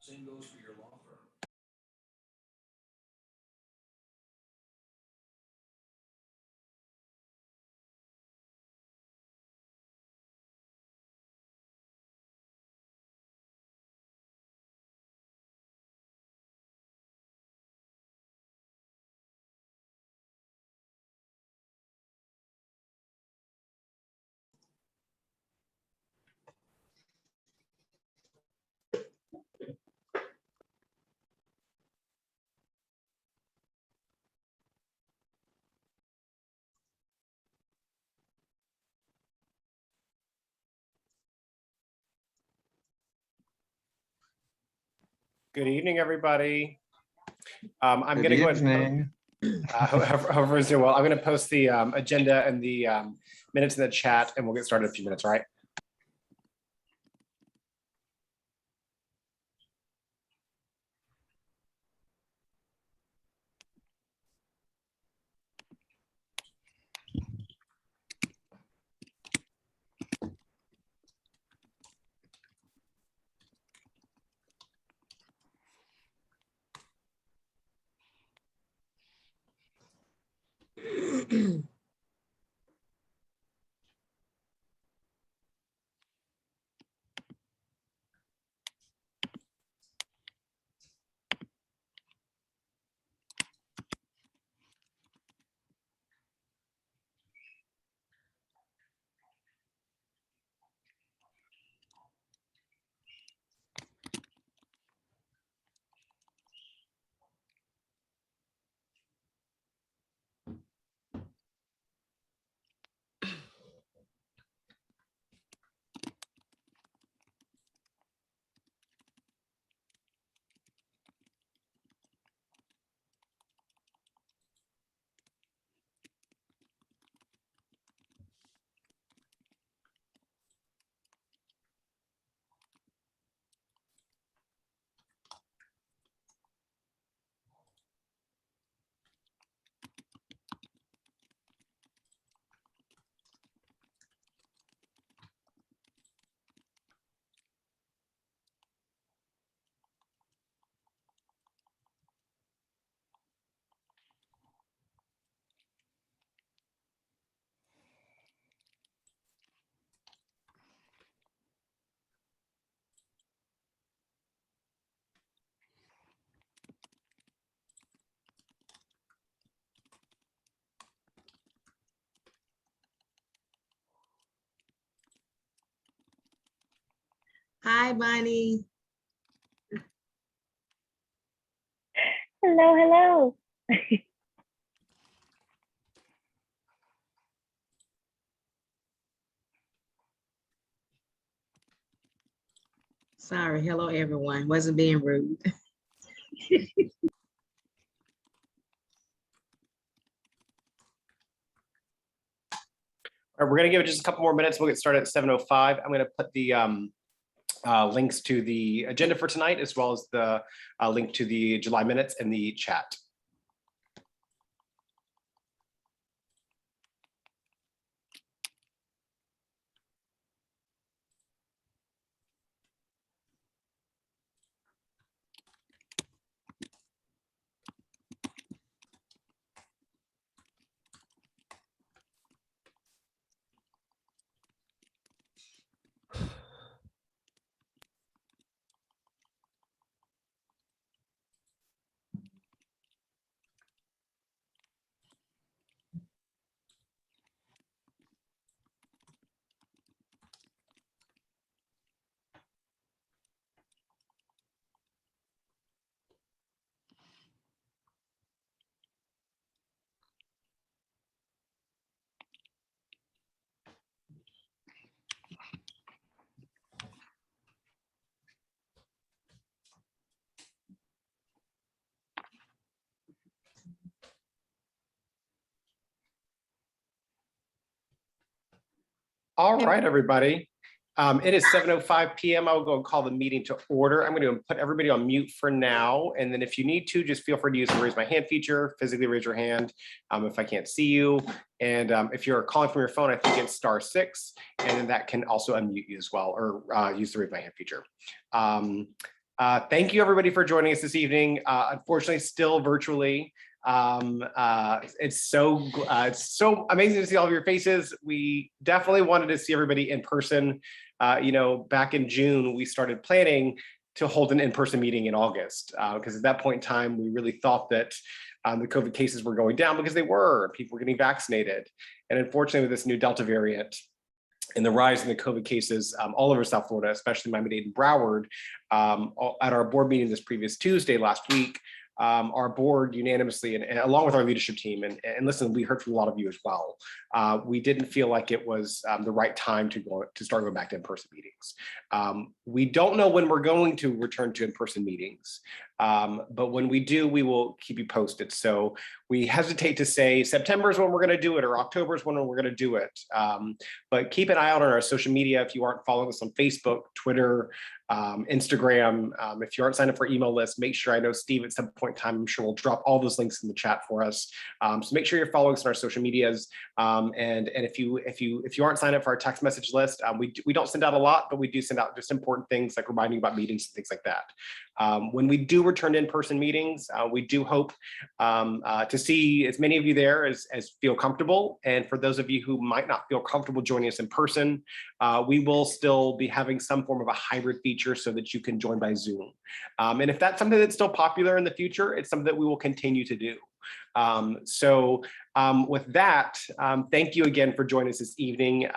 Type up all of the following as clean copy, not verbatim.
Same goes for your law firm. Good evening, everybody. I'm Good going to go evening. whoever's doing well. I'm going to post the agenda and the minutes in the chat, and we'll get started in a few minutes, all right? Hi, Bonnie. Hello. Sorry. Hello, everyone. Wasn't being rude. All right, we're going to give it just a couple more minutes. We'll get started at 7:05. I'm going to put the links to the agenda for tonight, as well as the link to the July minutes in the chat. All right, everybody. It is 7:05 p.m. I will go and call the meeting to order. I'm going to put everybody on mute for now. And then if you need to, just feel free to use the raise my hand feature, physically raise your hand if I can't see you. And if you're calling from your phone, I think it's *6. And then that can also unmute you as well, or use the raise my hand feature. Thank you everybody for joining us this evening. Unfortunately, still virtually. It's so amazing to see all of your faces. We definitely wanted to see everybody in person. Back in June, we started planning to hold an in-person meeting in August, because at that point in time, we really thought that the COVID cases were going down because they were, people were getting vaccinated. And unfortunately, with this new Delta variant, and the rise in the COVID cases all over South Florida, especially Miami-Dade and Broward, at our board meeting this previous Tuesday last week, our board unanimously, and along with our leadership team, and listen, we heard from a lot of you as well, we didn't feel like it was the right time to start going back to in-person meetings. We don't know when we're going to return to in-person meetings, but when we do, we will keep you posted. So we hesitate to say September is when we're going to do it, or October is when we're going to do it. But keep an eye out on our social media. If you aren't following us on Facebook, Twitter, Instagram, if you aren't signed up for email lists, make sure, I know Steve at some point in time, I'm sure will drop all those links in the chat for us. So make sure you're following us on our social medias. And if you aren't signed up for our text message list, we don't send out a lot, but we do send out just important things like reminding you about meetings and things like that. When we do return to in-person meetings, we do hope to see as many of you there as feel comfortable. And for those of you who might not feel comfortable joining us in person, we will still be having some form of a hybrid feature so that you can join by Zoom. And if that's something that's still popular in the future, it's something that we will continue to do. With that, thank you again for joining us this evening.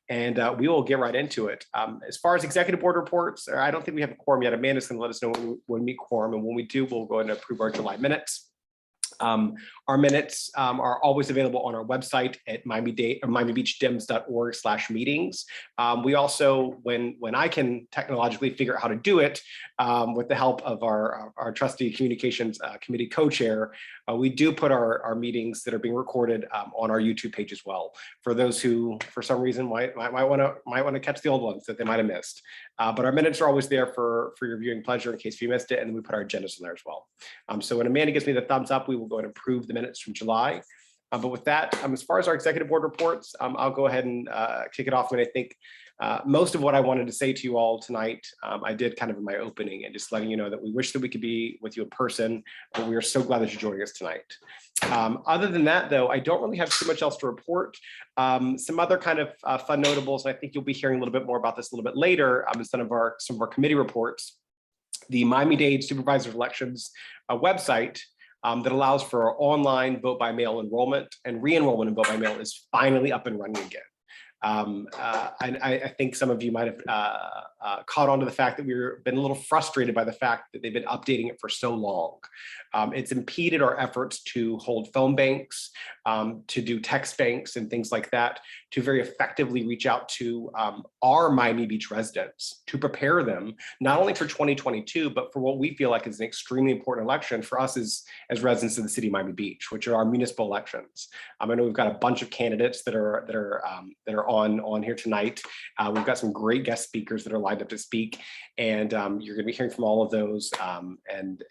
And we will get right into it. As far as executive board reports, I don't think we have a quorum yet. Amanda's going to let us know when we meet quorum, and when we do, we'll go ahead and approve our July minutes. Our minutes are always available on our website at Miami-Dade or miamibeachdems.org/meetings. We also, when I can technologically figure out how to do it, with the help of our trustee communications committee co-chair, we do put our meetings that are being recorded on our YouTube page as well. For those who, for some reason, might want to catch the old ones that they might have missed. But our minutes are always there for your viewing pleasure in case you missed it, and then we put our agendas in there as well. So when Amanda gives me the thumbs up, we will go ahead and approve the minutes from July. But with that, as far as our executive board reports, I'll go ahead and kick it off. And I think most of what I wanted to say to you all tonight, I did kind of in my opening, and just letting you know that we wish that we could be with you in person, but we are so glad that you're joining us tonight. Other than that, though, I don't really have too much else to report. Some other kind of fun notables, and I think you'll be hearing a little bit more about this a little bit later in some of our committee reports. The Miami-Dade Supervisors Elections website that allows for online vote by mail enrollment and re-enrollment in vote by mail is finally up and running again. I think some of you might have caught on to the fact that we've been a little frustrated by the fact that they've been updating it for so long. It's impeded our efforts to hold phone banks, to do text banks and things like that, to very effectively reach out to our Miami Beach residents, to prepare them not only for 2022, but for what we feel like is an extremely important election for us as residents of the city of Miami Beach, which are our municipal elections. I know we've got a bunch of candidates that are on here tonight. We've got some great guest speakers that are lined up to speak, and you're going to be hearing from all of those. And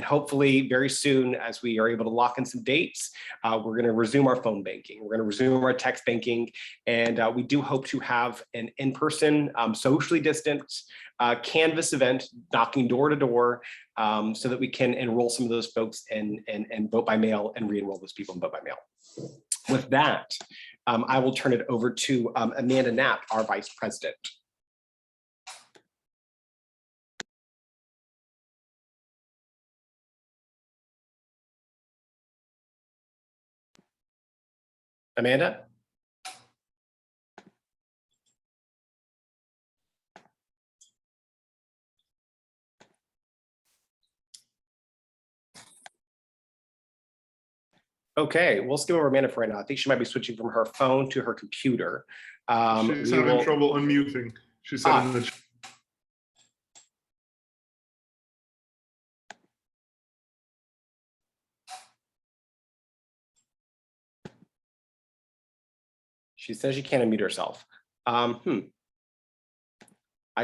hopefully very soon, as we are able to lock in some dates, we're going to resume our phone banking. We're going to resume our text banking, and we do hope to have an in-person, socially distanced canvas event, knocking door to door, so that we can enroll some of those folks and vote by mail and re-enroll those people in vote by mail. With that, I will turn it over to Amanda Knapp, our Vice President. Amanda? Okay, we'll skip over Amanda for right now. I think she might be switching from her phone to her computer. She's having trouble unmuting. She said in the chat. She says she can't unmute herself. I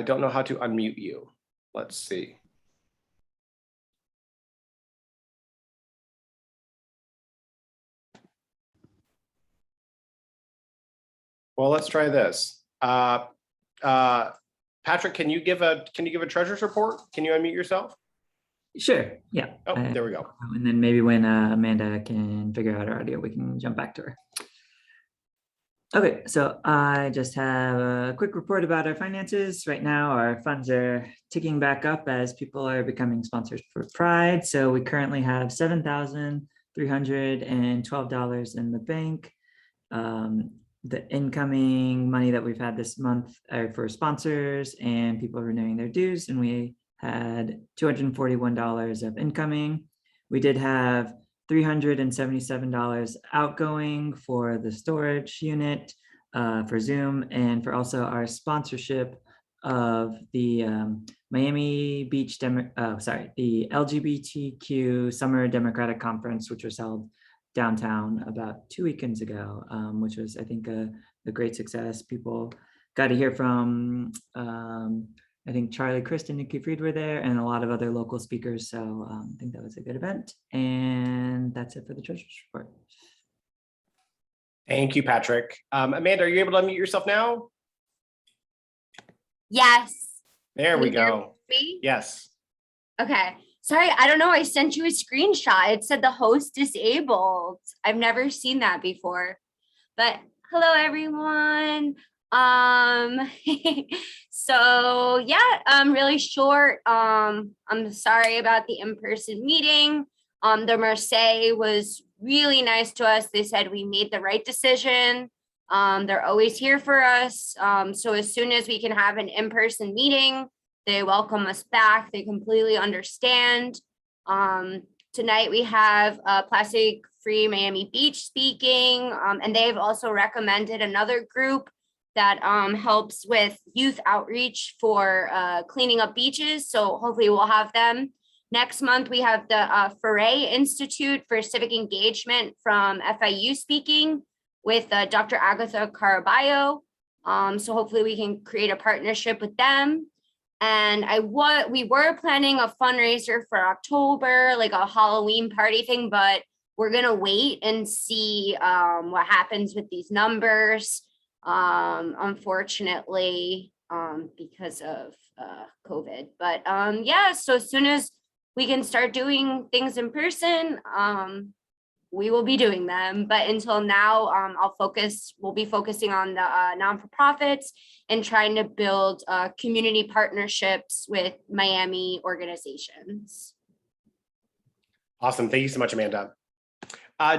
don't know how to unmute you. Let's see. Well, let's try this. Pacheco, Patrick, can you give a treasurer's report? Can you unmute yourself? Sure. Yeah. Oh, there we go. And then maybe when Amanda can figure out her audio, we can jump back to her. Okay, so I just have a quick report about our finances. Right now, our funds are ticking back up as people are becoming sponsors for Pride. So we currently have $7,312 in the bank. The incoming money that we've had this month are for sponsors and people renewing their dues, and we had $241 of incoming. We did have $377 outgoing for the storage unit, for Zoom, and for also our sponsorship of the Miami Beach the LGBTQ Summer Democratic Conference, which was held downtown about 2 weekends ago, which was, I think, a great success. People got to hear from, I think Charlie, Kristen, Nikki Fried were there, and a lot of other local speakers. So I think that was a good event. And that's it for the treasurer's report. Thank you, Patrick. Amanda, are you able to unmute yourself now? Yes. There we go. Me? Yes. Okay. Sorry, I don't know. I sent you a screenshot. It said the host disabled. I've never seen that before. But hello, everyone. So yeah, really short. I'm sorry about the in-person meeting. The Marseille was really nice to us. They said we made the right decision. They're always here for us. So as soon as we can have an in-person meeting, they welcome us back. They completely understand. Tonight we have Plastic Free Miami Beach speaking, and they've also recommended another group that helps with youth outreach for cleaning up beaches. So hopefully we'll have them. Next month, we have the Foray Institute for Civic Engagement from FIU speaking with Dr. Agatha Caraballo. So hopefully we can create a partnership with them. And we were planning a fundraiser for October, like a Halloween party thing, but we're gonna wait and see what happens with these numbers. Unfortunately, because of COVID. But yeah, so as soon as we can start doing things in person, we will be doing them. But until now, we'll be focusing on the non-for-profits and trying to build community partnerships with Miami organizations. Awesome. Thank you so much, Amanda.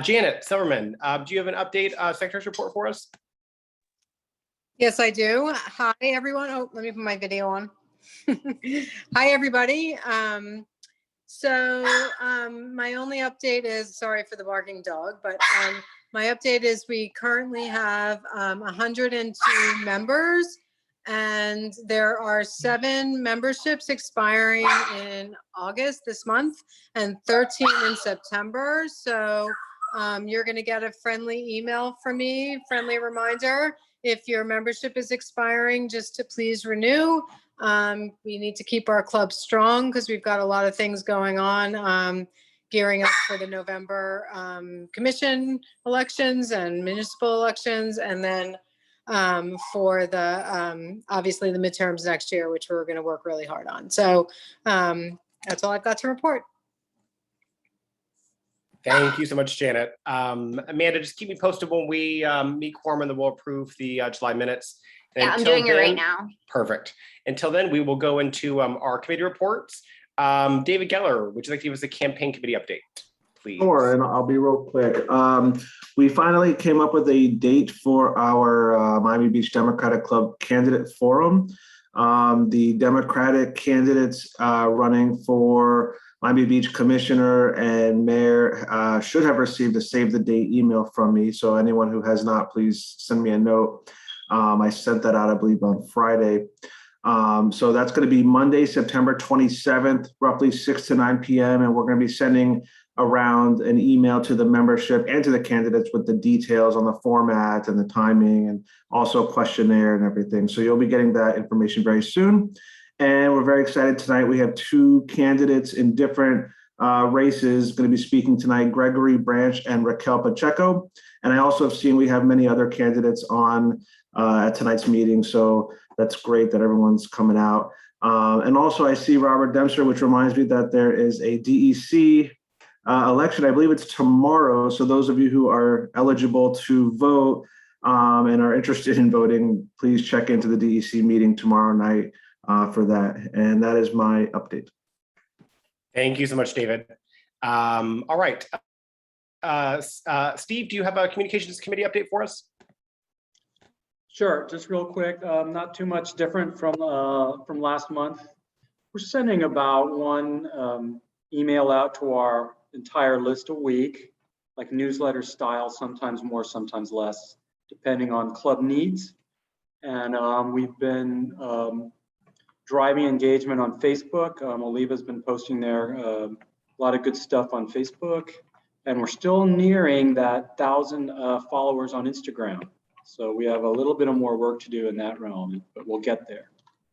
Janet Silverman, do you have an update secretary's report for us? Yes, I do. Hi, everyone. Oh, let me put my video on. Hi, everybody. My only update is, sorry for the barking dog, but my update is we currently have 102 members, and there are 7 memberships expiring in August this month and 13 in September. So you're going to get a friendly email from me, friendly reminder. If your membership is expiring, just to please renew. We need to keep our club strong because we've got a lot of things going on, gearing up for the November commission elections and municipal elections, and then for the obviously the midterms next year, which we're going to work really hard on. So that's all I've got to report. Thank you so much, Janet. Amanda, just keep me posted when we meet quorum and then we'll approve the July minutes. And yeah, I'm doing it right now. Perfect. Until then, we will go into our committee reports. David Geller, would you like to give us a campaign committee update, please? Sure, and I'll be real quick. We finally came up with a date for our Miami Beach Democratic Club candidate forum. The Democratic candidates running for Miami Beach Commissioner and Mayor should have received a save the date email from me. So anyone who has not, please send me a note. I sent that out, I believe, on Friday. So that's going to be Monday, September 27th, roughly 6 to 9 p.m. And we're going to be sending around an email to the membership and to the candidates with the details on the format and the timing and also a questionnaire and everything. So you'll be getting that information very soon. And we're very excited tonight. We have 2 candidates in different races going to be speaking tonight, Gregory Branch and Raquel Pacheco. And I also have seen we have many other candidates on at tonight's meeting. So that's great that everyone's coming out. And also I see Robert Dempster, which reminds me that there is a DEC election. I believe it's tomorrow. So those of you who are eligible to vote and are interested in voting, please check into the DEC meeting tomorrow night for that. And that is my update. Thank you so much, David. All right. Steve, do you have a communications committee update for us? Sure, just real quick, not too much different from last month. We're sending about one email out to our entire list a week, like newsletter style, sometimes more, sometimes less, depending on club needs. And we've been driving engagement on Facebook. Oliva's been posting there a lot of good stuff on Facebook. And we're still nearing that 1,000 followers on Instagram. So we have a little bit of more work to do in that realm, but we'll get there.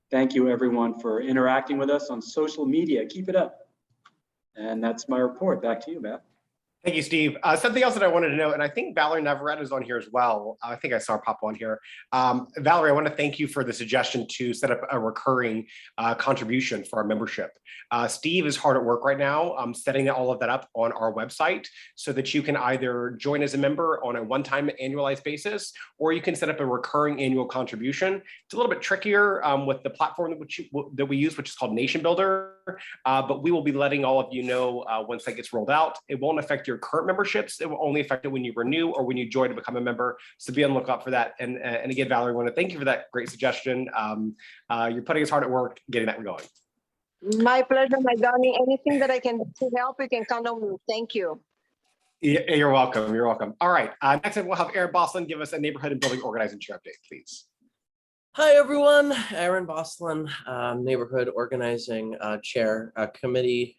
Thank you everyone for interacting with us on social media. Keep it up. And that's my report. Back to you, Matt. Thank you, Steve. Something else that I wanted to know, and I think Valerie Navarrete is on here as well. I think I saw her pop on here. Valerie, I want to thank you for the suggestion to set up a recurring contribution for our membership. Steve is hard at work right now setting all of that up on our website so that you can either join as a member on a one-time annualized basis, or you can set up a recurring annual contribution. It's a little bit trickier with the platform that we use, which is called Nation Builder, but we will be letting all of you know once that gets rolled out. It won't affect your current memberships. It will only affect it when you renew or when you join to become a member. So be on the lookout for that. And again, Valerie, I want to thank you for that great suggestion. You're putting us hard at work getting that going. My pleasure, my darling. Anything that I can do to help, you can count on me. Thank you. You're welcome. You're welcome. All right. Next up, we'll have Aaron Boslin give us a neighborhood and building organizing chair update, please. Hi, everyone. Aaron Boslin, neighborhood organizing chair committee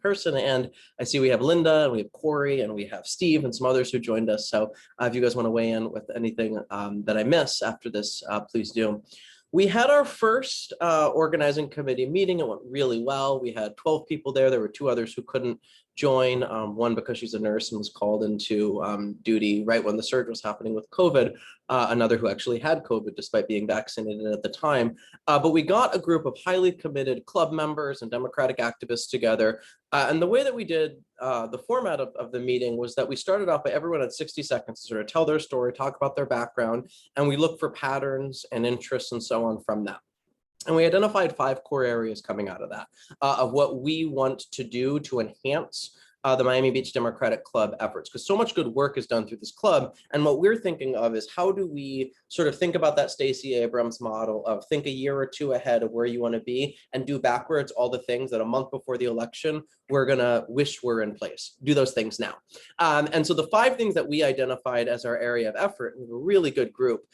person. And I see we have Linda, and we have Corey, and we have Steve and some others who joined us. So if you guys want to weigh in with anything that I miss after this, please do. We had our first organizing committee meeting. It went really well. We had 12 people there. There were 2 others who couldn't join, one because she's a nurse and was called into duty right when the surge was happening with COVID, another who actually had COVID despite being vaccinated at the time. But we got a group of highly committed club members and Democratic activists together. And the way that we did the format of the meeting was that we started off by everyone had 60 seconds to sort of tell their story, talk about their background, and we look for patterns and interests and so on from that. And we identified 5 core areas coming out of that, of what we want to do to enhance the Miami Beach Democratic Club efforts, because so much good work is done through this club. And what we're thinking of is how do we sort of think about that Stacey Abrams model of think a year or 2 ahead of where you want to be and do backwards all the things that a month before the election we're going to wish were in place. Do those things now. And so the 5 things that we identified as our area of effort, and a really good group,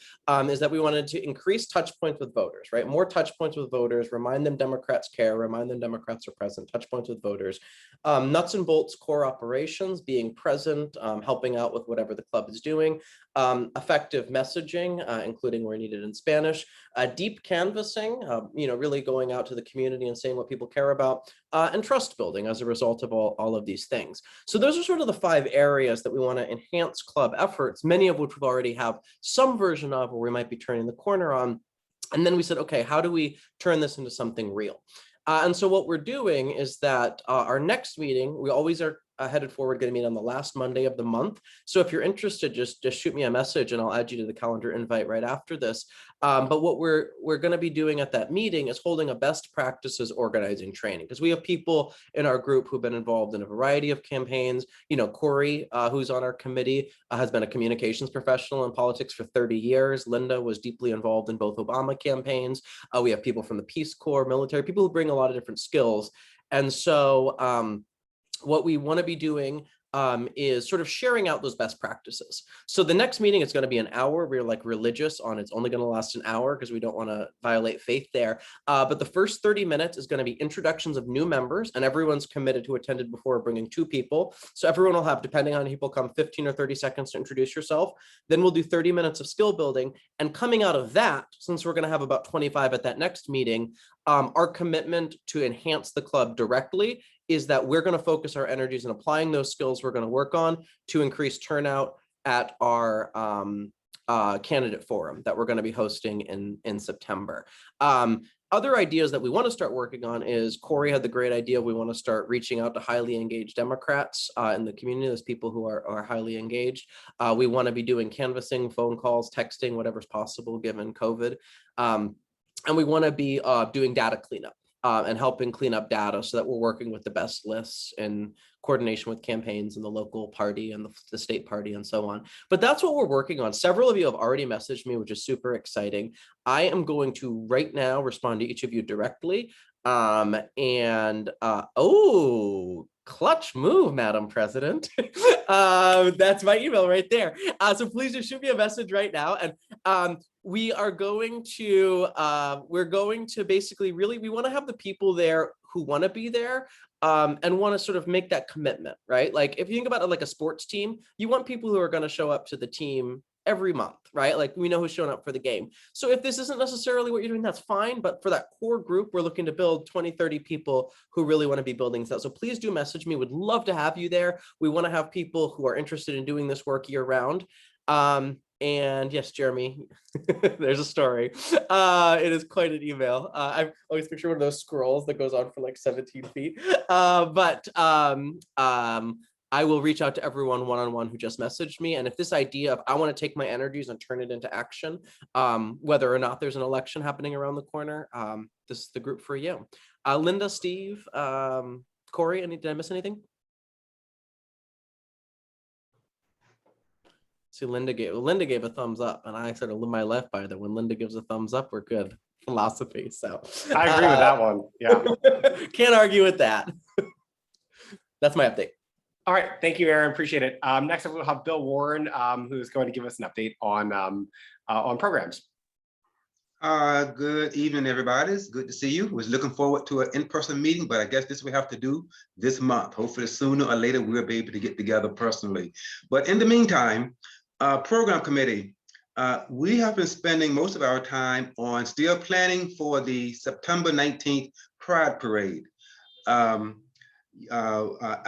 is that we wanted to increase touch points with voters, right? More touch points with voters, remind them Democrats care, remind them Democrats are present, touch points with voters. Nuts and bolts core operations, being present, helping out with whatever the club is doing. Effective messaging, including where needed in Spanish, deep canvassing, really going out to the community and saying what people care about, and trust building as a result of all of these things. So those are sort of the 5 areas that we want to enhance club efforts, many of which we already have some version of, or we might be turning the corner on. And then we said, okay, how do we turn this into something real? And so what we're doing is that our next meeting, we always are headed forward, going to meet on the last Monday of the month. So if you're interested, just shoot me a message and I'll add you to the calendar invite right after this. But what we're going to be doing at that meeting is holding a best practices organizing training, because we have people in our group who've been involved in a variety of campaigns. Corey, who's on our committee, has been a communications professional in politics for 30 years. Linda was deeply involved in both Obama campaigns. We have people from the Peace Corps, military, people who bring a lot of different skills. And so what we want to be doing is sort of sharing out those best practices. So the next meeting is going to be an hour. We're like religious on it's only going to last an hour because we don't want to violate faith there. But the first 30 minutes is going to be introductions of new members, and everyone's committed who attended before bringing 2 people. So everyone will have, depending on how people come, 15 or 30 seconds to introduce yourself. Then we'll do 30 minutes of skill building. And coming out of that, since we're going to have about 25 at that next meeting, Our commitment to enhance the club directly is that we're going to focus our energies in applying those skills we're going to work on to increase turnout at our candidate forum that we're going to be hosting in September. Other ideas that we want to start working on is Corey had the great idea. We want to start reaching out to highly engaged Democrats in the community. Those people who are highly engaged. We want to be doing canvassing, phone calls, texting, whatever's possible given COVID. And we want to be doing data cleanup and helping clean up data so that we're working with the best lists in coordination with campaigns and the local party and the state party and so on. But that's what we're working on. Several of you have already messaged me, which is super exciting. I am going to right now respond to each of you directly. Oh, clutch move, Madam President. That's my email right there. So please just shoot me a message right now. And we are going to, basically really, we want to have the people there who want to be there and want to sort of make that commitment, right? Like if you think about it like a sports team, you want people who are going to show up to the team every month, right? Like we know who's showing up for the game. So if this isn't necessarily what you're doing, that's fine. But for that core group, we're looking to build 20, 30 people who really want to be building that. So please do message me. Would love to have you there. We want to have people who are interested in doing this work year round. And yes, Jeremy, there's a story. It is quite an email. I always picture one of those scrolls that goes on for like 17 feet. I will reach out to everyone one-on-one who just messaged me. And if this idea of I want to take my energies and turn it into action, whether or not there's an election happening around the corner, this is the group for you. Linda, Steve, Corey, did I miss anything? See, Linda gave a thumbs up, and I sort of live my life by that. When Linda gives a thumbs up, we're good. Philosophy. So I agree with that one. Yeah. Can't argue with that. That's my update. All right. Thank you, Aaron. Appreciate it. Next up, we'll have Bill Warren, who's going to give us an update on programs. Good evening, everybody. It's good to see you. Was looking forward to an in-person meeting, but I guess this we have to do this month. Hopefully sooner or later we'll be able to get together personally. But in the meantime, program committee, we have been spending most of our time on still planning for the September 19th Pride Parade. I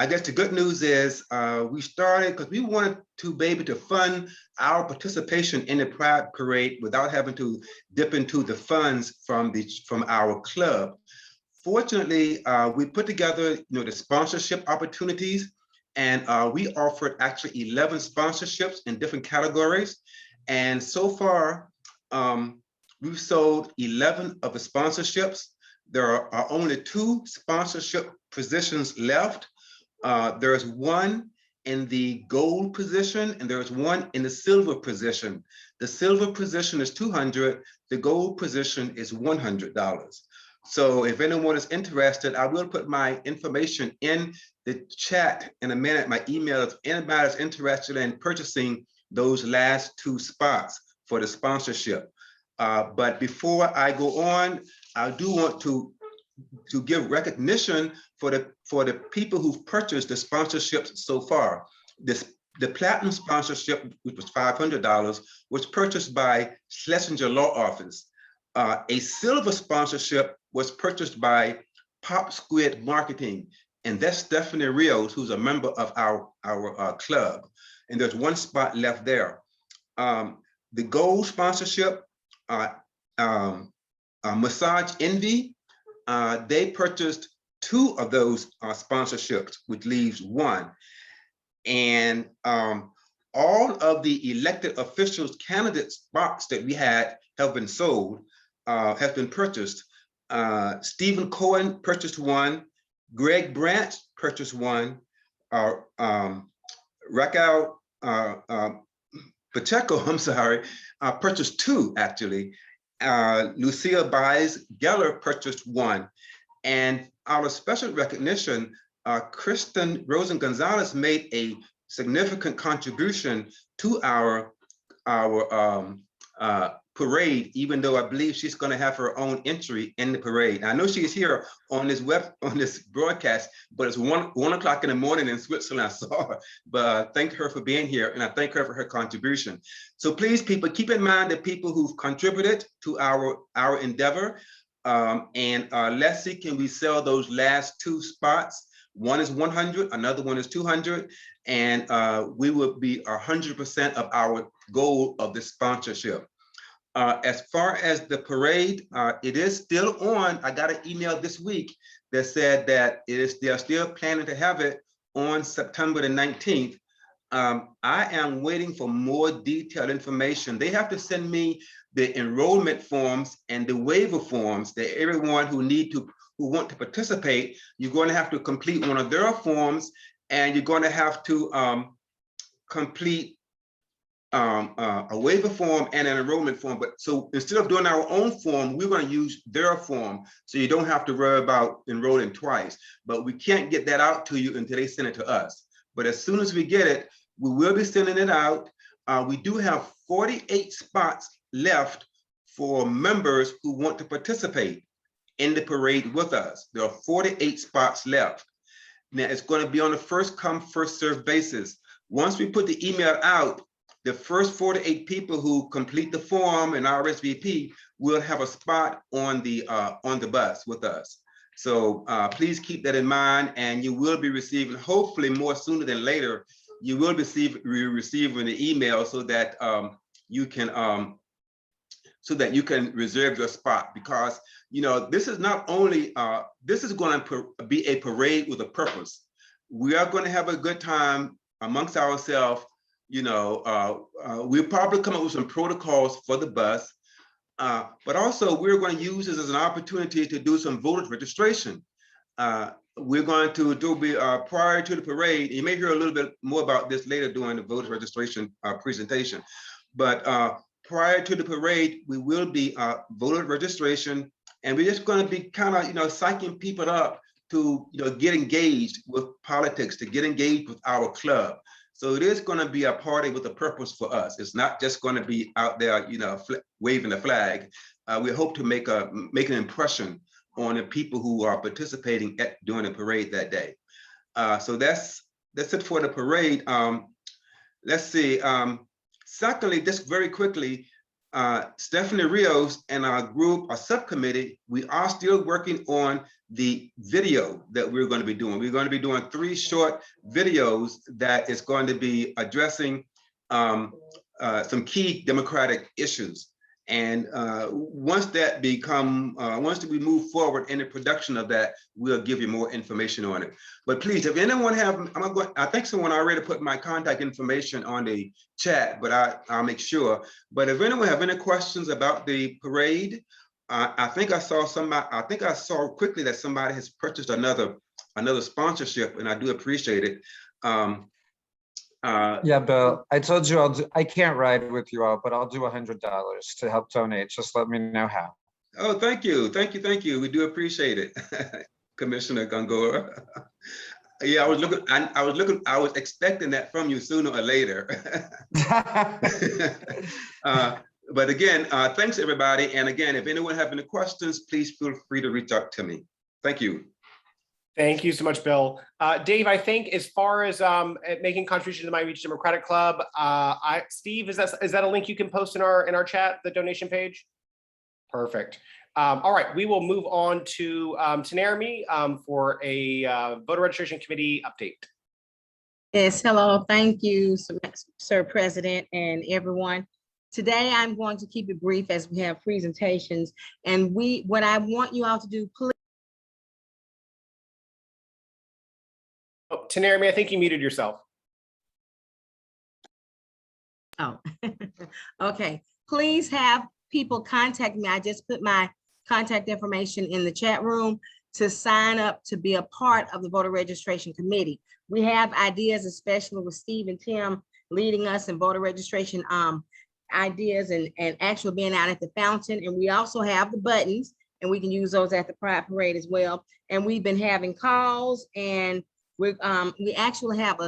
guess the good news is we started because we wanted to be able to fund our participation in the Pride Parade without having to dip into the funds from our club. Fortunately, we put together the sponsorship opportunities, and we offered actually 11 sponsorships in different categories. And so far, we've sold 11 of the sponsorships. There are only 2 sponsorship positions left. There's one in the gold position, and there's one in the silver position. The silver position is $200. The gold position is $100. So if anyone is interested, I will put my information in the chat in a minute. My email, if anybody's interested in purchasing those last 2 spots for the sponsorship. But before I go on, I do want to give recognition for the people who've purchased the sponsorships so far. The platinum sponsorship, which was $500, was purchased by Schlesinger Law Office. A silver sponsorship was purchased by Pop Squid Marketing, and that's Stephanie Rios, who's a member of our club. And there's 1 spot left there. The gold sponsorship, Massage Envy, they purchased 2 of those sponsorships, which leaves 1. And all of the elected officials candidates spots that we had have been sold, have been purchased. Stephen Cohen purchased 1, Greg Branch purchased 1, Raquel Pacheco, I'm sorry, purchased 2 actually. Lucia Baez Geller purchased 1. And out of special recognition, Kristen Rosen Gonzalez made a significant contribution to our parade, even though I believe she's going to have her own entry in the parade. I know she's here on this broadcast, but it's 1 o'clock in the morning in Switzerland. I saw her, but I thank her for being here, and I thank her for her contribution. So please, people, keep in mind the people who've contributed to our endeavor. And let's see, can we sell those last 2 spots? One is 100, another one is 200, and we will be 100% of our goal of the sponsorship. As far as the parade, it is still on. I got an email this week that said that they're still planning to have it on September the 19th. I am waiting for more detailed information. They have to send me the enrollment forms and the waiver forms that everyone who want to participate, you're going to have to complete one of their forms, and you're going to have to complete a waiver form and an enrollment form. But so instead of doing our own form, we're going to use their form, so you don't have to worry about enrolling twice. But we can't get that out to you until they send it to us. But as soon as we get it, we will be sending it out. We do have 48 spots left for members who want to participate in the parade with us. There are 48 spots left. Now it's going to be on a first come, first served basis. Once we put the email out, the first 48 people who complete the form and RSVP will have a spot on the bus with us. So please keep that in mind, and you will be receiving, hopefully more sooner than later, you will be receiving the email so that you can reserve your spot. Because this is not only this is going to be a parade with a purpose. We are going to have a good time amongst ourselves. We'll probably come up with some protocols for the bus, but also we're going to use this as an opportunity to do some voter registration. We're going to do prior to the parade. You may hear a little bit more about this later during the voter registration presentation, but prior to the parade, we will be voter registration, and we're just going to be kind of psyching people up to get engaged with politics, to get engaged with our club. So it is going to be a party with a purpose for us. It's not just going to be out there, waving the flag. We hope to make an impression on the people who are participating during the parade that day. So that's it for the parade. Let's see. Secondly, just very quickly, Stephanie Rios and our group, our subcommittee, we are still working on the video that we're going to be doing. We're going to be doing 3 short videos that is going to be addressing some key democratic issues. And once we move forward in the production of that, we'll give you more information on it. But please, if anyone I think someone already put my contact information on the chat, but I'll make sure. But if anyone have any questions about the parade, I think I saw quickly that somebody has purchased another sponsorship, and I do appreciate it. Yeah, Bill, I told you I can't ride with you all, but I'll do $100 to help donate. Just let me know how. Oh, thank you. We do appreciate it, Commissioner Gongora. Yeah, I was expecting that from you sooner or later. But again, thanks everybody. And again, if anyone have any questions, please feel free to reach out to me. Thank you. Thank you so much, Bill. Dave, I think as far as making contribution to the Miami-Dade Democratic Club, Steve, is that a link you can post in our chat, the donation page? Perfect. All right, we will move on to Naomi for a voter registration committee update. Yes, hello. Thank you, Sir President and everyone. Today, I'm going to keep it brief as we have presentations. And what I want you all to do, please. Oh, Naomi, I think you muted yourself. Oh, okay. Please have people contact me. I just put my contact information in the chat room to sign up to be a part of the voter registration committee. We have ideas, especially with Steve and Tim leading us in voter registration ideas and actually being out at the fountain. And we also have the buttons, and we can use those at the Pride Parade as well. And we've been having calls, and we actually have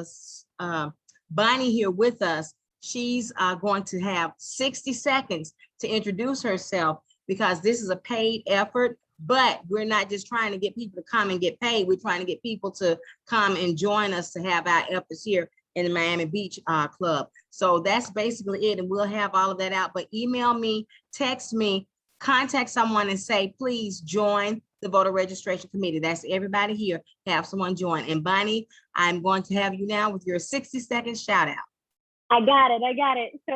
Bonnie here with us. She's going to have 60 seconds to introduce herself, because this is a paid effort, but we're not just trying to get people to come and get paid. We're trying to get people to come and join us to have our efforts here in the Miami Beach Club. So that's basically it. And we'll have all of that out, but email me, text me contact someone and say, please join the voter registration committee. That's everybody here. Have someone join. And Bonnie, I'm going to have you now with your 60-second shout out. I got it. So,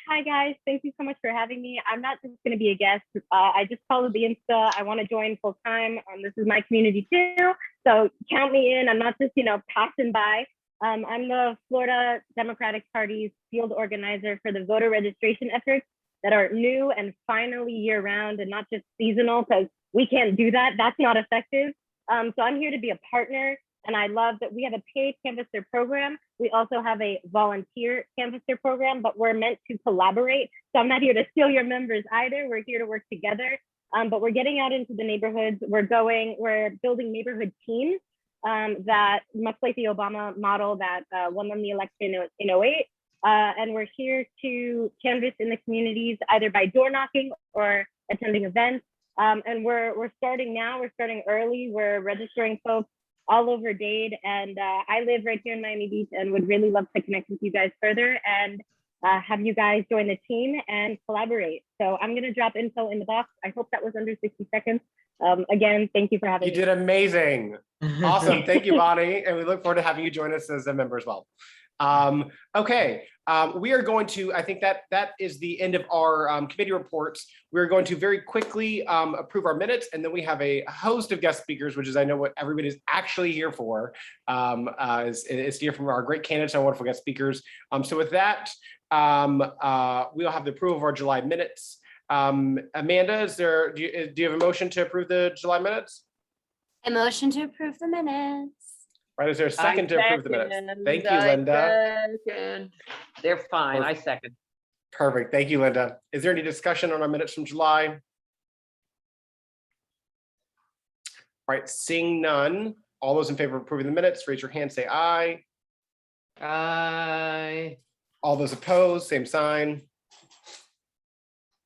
hi guys, thank you so much for having me. I'm not just gonna be a guest. I just followed the Insta. I wanna join full time. This is my community too. So count me in. I'm not just, passing by. I'm the Florida Democratic Party's field organizer for the voter registration efforts that are new and finally year round and not just seasonal, because we can't do that. That's not effective. So I'm here to be a partner. And I love that we have a paid canvasser program. We also have a volunteer canvasser program, but we're meant to collaborate. So I'm not here to steal your members either. We're here to work together. But we're getting out into the neighborhoods. We're building neighborhood teams that much like the Obama model that won them the election in 08. And we're here to canvass in the communities, either by door knocking or attending events. And we're starting now. We're starting early. We're registering folks all over Dade, and I live right here in Miami Beach and would really love to connect with you guys further and have you guys join the team and collaborate. So I'm gonna drop info in the box. I hope that was under 60 seconds. Again, thank you for having me. You did amazing. Awesome, thank you, Bonnie. And we look forward to having you join us as a member as well. Okay, we are going to, I think that is the end of our committee reports. We're going to very quickly approve our minutes, and then we have a host of guest speakers, which is I know what everybody is actually here for, is to hear from our great candidates and wonderful guest speakers. So with that, we'll have the approval of our July minutes. Amanda, do you have a motion to approve the July minutes? A motion to approve the minutes. Right, is there a second to approve the minutes? Thank you, Linda. They're fine, I second. Perfect, thank you, Linda. Is there any discussion on our minutes from July? All right, seeing none, all those in favor of approving the minutes, raise your hand, say aye. Aye. All those opposed, same sign.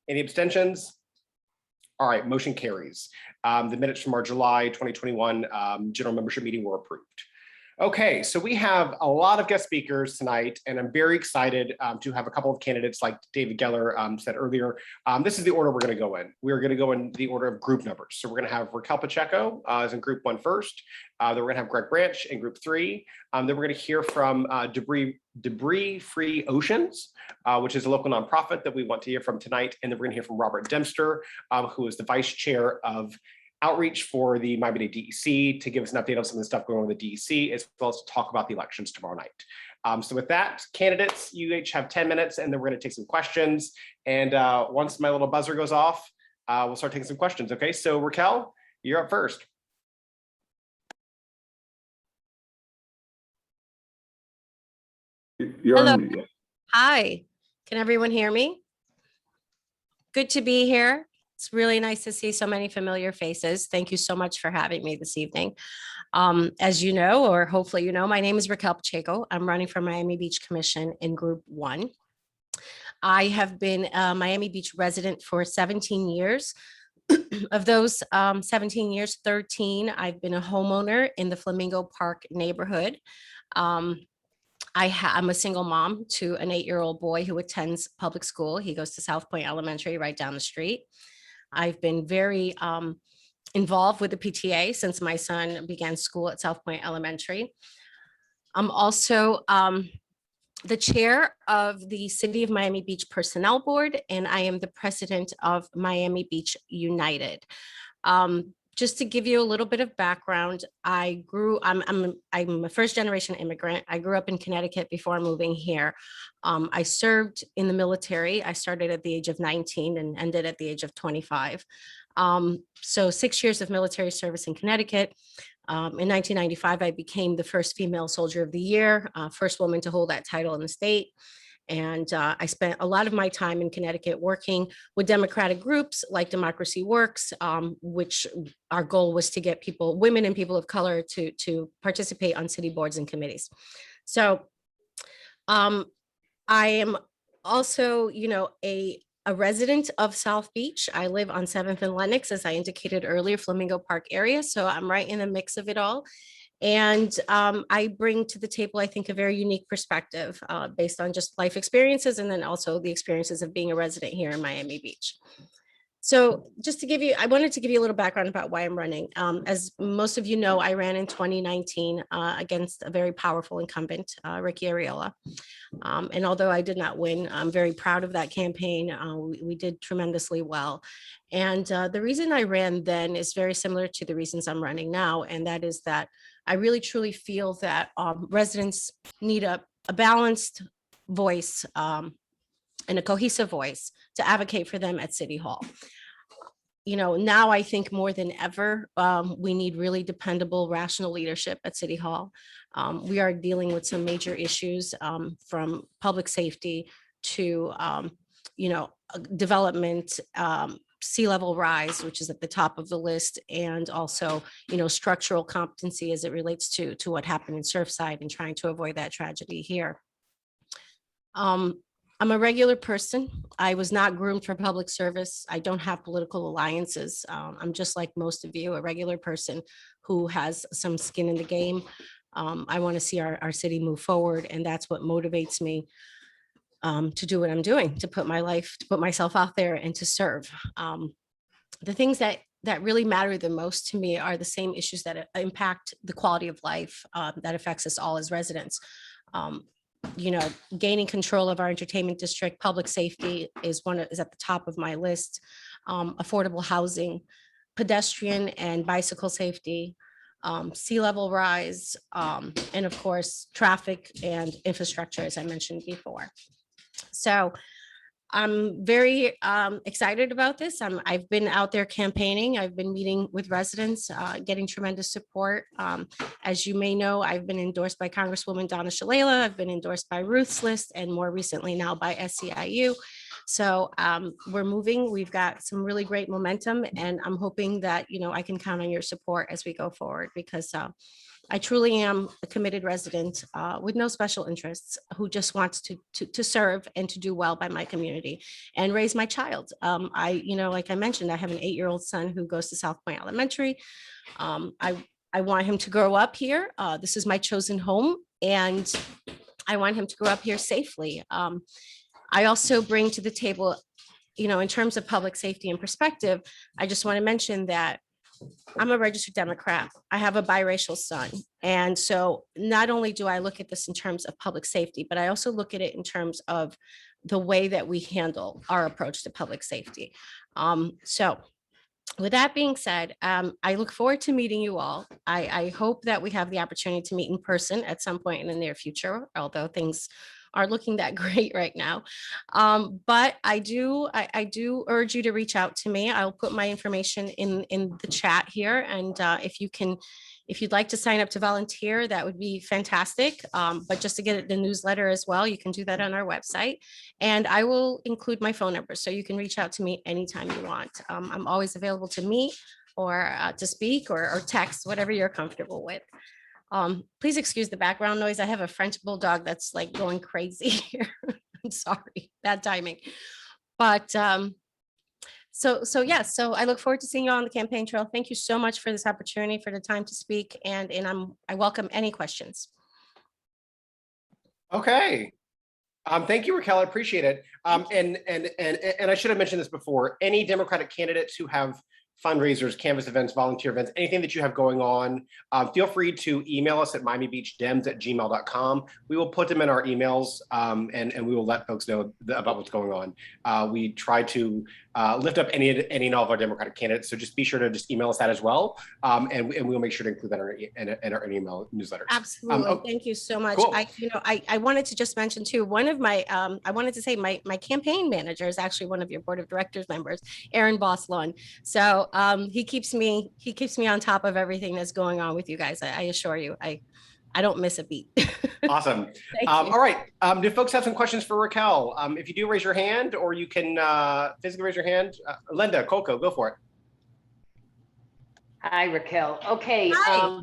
Any abstentions? All right, motion carries. The minutes from our July 2021 general membership meeting were approved. Okay, so we have a lot of guest speakers tonight, and I'm very excited to have a couple of candidates like David Geller said earlier. This is the order we're going to go in. We're going to go in the order of group numbers. So we're going to have Raquel Pacheco as in group 1 first. Then we're going to have Greg Branch in group 3. Then we're going to hear from Debris Free Oceans, which is a local nonprofit that we want to hear from tonight. And then we're going to hear from Robert Dempster, who is the vice chair of outreach for the Miami-Dade DEC, to give us an update on some of the stuff going on with the DEC, as well as to talk about the elections tomorrow night. So with that, candidates, you each have 10 minutes, and then we're going to take some questions. And once my little buzzer goes off, we'll start taking some questions. Okay, so Raquel, you're up first. Hello. Hi, can everyone hear me? Good to be here. It's really nice to see so many familiar faces. Thank you so much for having me this evening. As you know, or hopefully you know, my name is Raquel Pacheco. I'm running for Miami Beach Commission in Group 1. I have been a Miami Beach resident for 17 years. Of those 17 years, 13, I've been a homeowner in the Flamingo Park neighborhood. I'm a single mom to an 8-year-old boy who attends public school. He goes to South Point Elementary right down the street. I've been very involved with the PTA since my son began school at South Point Elementary. I'm also the chair of the City of Miami Beach Personnel Board, and I am the president of Miami Beach United. Just to give you a little bit of background, I'm a first generation immigrant. I grew up in Connecticut before moving here. I served in the military. I started at the age of 19 and ended at the age of 25. So 6 years of military service in Connecticut. In 1995, I became the first female soldier of the year, first woman to hold that title in the state. And I spent a lot of my time in Connecticut working with Democratic groups like Democracy Works, which our goal was to get women and people of color to participate on city boards and committees. So I am also, a resident of South Beach. I live on 7th and Lenox, as I indicated earlier, Flamingo Park area. So I'm right in the mix of it all. And I bring to the table, I think, a very unique perspective based on just life experiences, and then also the experiences of being a resident here in Miami Beach. So just to give you, I wanted to give you a little background about why I'm running. As most of you know, I ran in 2019 against a very powerful incumbent, Ricky Arriola. And although I did not win, I'm very proud of that campaign. We did tremendously well. And the reason I ran then is very similar to the reasons I'm running now. And that is that I really truly feel that residents need a balanced voice and a cohesive voice to advocate for them at City Hall. You know, now I think more than ever, we need really dependable, rational leadership at City Hall. We are dealing with some major issues from public safety to, development, sea level rise, which is at the top of the list, and also, structural competency as it relates to what happened in Surfside and trying to avoid that tragedy here. I'm a regular person. I was not groomed for public service. I don't have political alliances. I'm just like most of you, a regular person who has some skin in the game. I want to see our city move forward, and that's what motivates me to do what I'm doing, to put myself out there and to serve. The things that really matter the most to me are the same issues that impact the quality of life that affects us all as residents. Gaining control of our entertainment district, public safety is at the top of my list. Affordable housing, pedestrian and bicycle safety, sea level rise, and of course, traffic and infrastructure, as I mentioned before. So I'm very excited about this. I've been out there campaigning. I've been meeting with residents, getting tremendous support. As you may know, I've been endorsed by Congresswoman Donna Shalala. I've been endorsed by Ruth's List, and more recently now by SEIU. So we're moving. We've got some really great momentum, and I'm hoping that I can count on your support as we go forward, because I truly am a committed resident with no special interests who just wants to serve and to do well by my community and raise my child. Like I mentioned, I have an 8-year-old son who goes to South Point Elementary. I want him to grow up here. This is my chosen home, and I want him to grow up here safely. I also bring to the table, in terms of public safety and perspective, I just want to mention that I'm a registered Democrat. I have a biracial son. And so not only do I look at this in terms of public safety, but I also look at it in terms of the way that we handle our approach to public safety. So with that being said, I look forward to meeting you all. I hope that we have the opportunity to meet in person at some point in the near future, although things aren't looking that great right now. But I do urge you to reach out to me. I'll put my information in the chat here. And if you'd like to sign up to volunteer, that would be fantastic. But just to get the newsletter as well, you can do that on our website. And I will include my phone number, so you can reach out to me anytime you want. I'm always available to meet or to speak or text, whatever you're comfortable with. Please excuse the background noise. I have a French bulldog that's like going crazy here. I'm sorry, bad timing. But so I look forward to seeing you on the campaign trail. Thank you so much for this opportunity, for the time to speak, and I welcome any questions. Okay. Thank you, Raquel. I appreciate it. And I should have mentioned this before. Any Democratic candidates who have fundraisers, canvas events, volunteer events, anything that you have going on, feel free to email us at miamibeachdems@gmail.com. We will put them in our emails, and we will let folks know about what's going on. We try to lift up any and all of our Democratic candidates, so just be sure to just email us that as well, and we'll make sure to include that in our email newsletters. Absolutely. Thank you so much. Cool. I wanted to just mention too, one of my I wanted to say my campaign manager is actually one of your board of directors members, Aaron Boslund. So he keeps me on top of everything that's going on with you guys. I assure you, I don't miss a beat. Awesome. All right. Do folks have some questions for Raquel? If you do, raise your hand, or you can physically raise your hand. Linda, Coco, go for it. Hi, Raquel. Okay. Hi.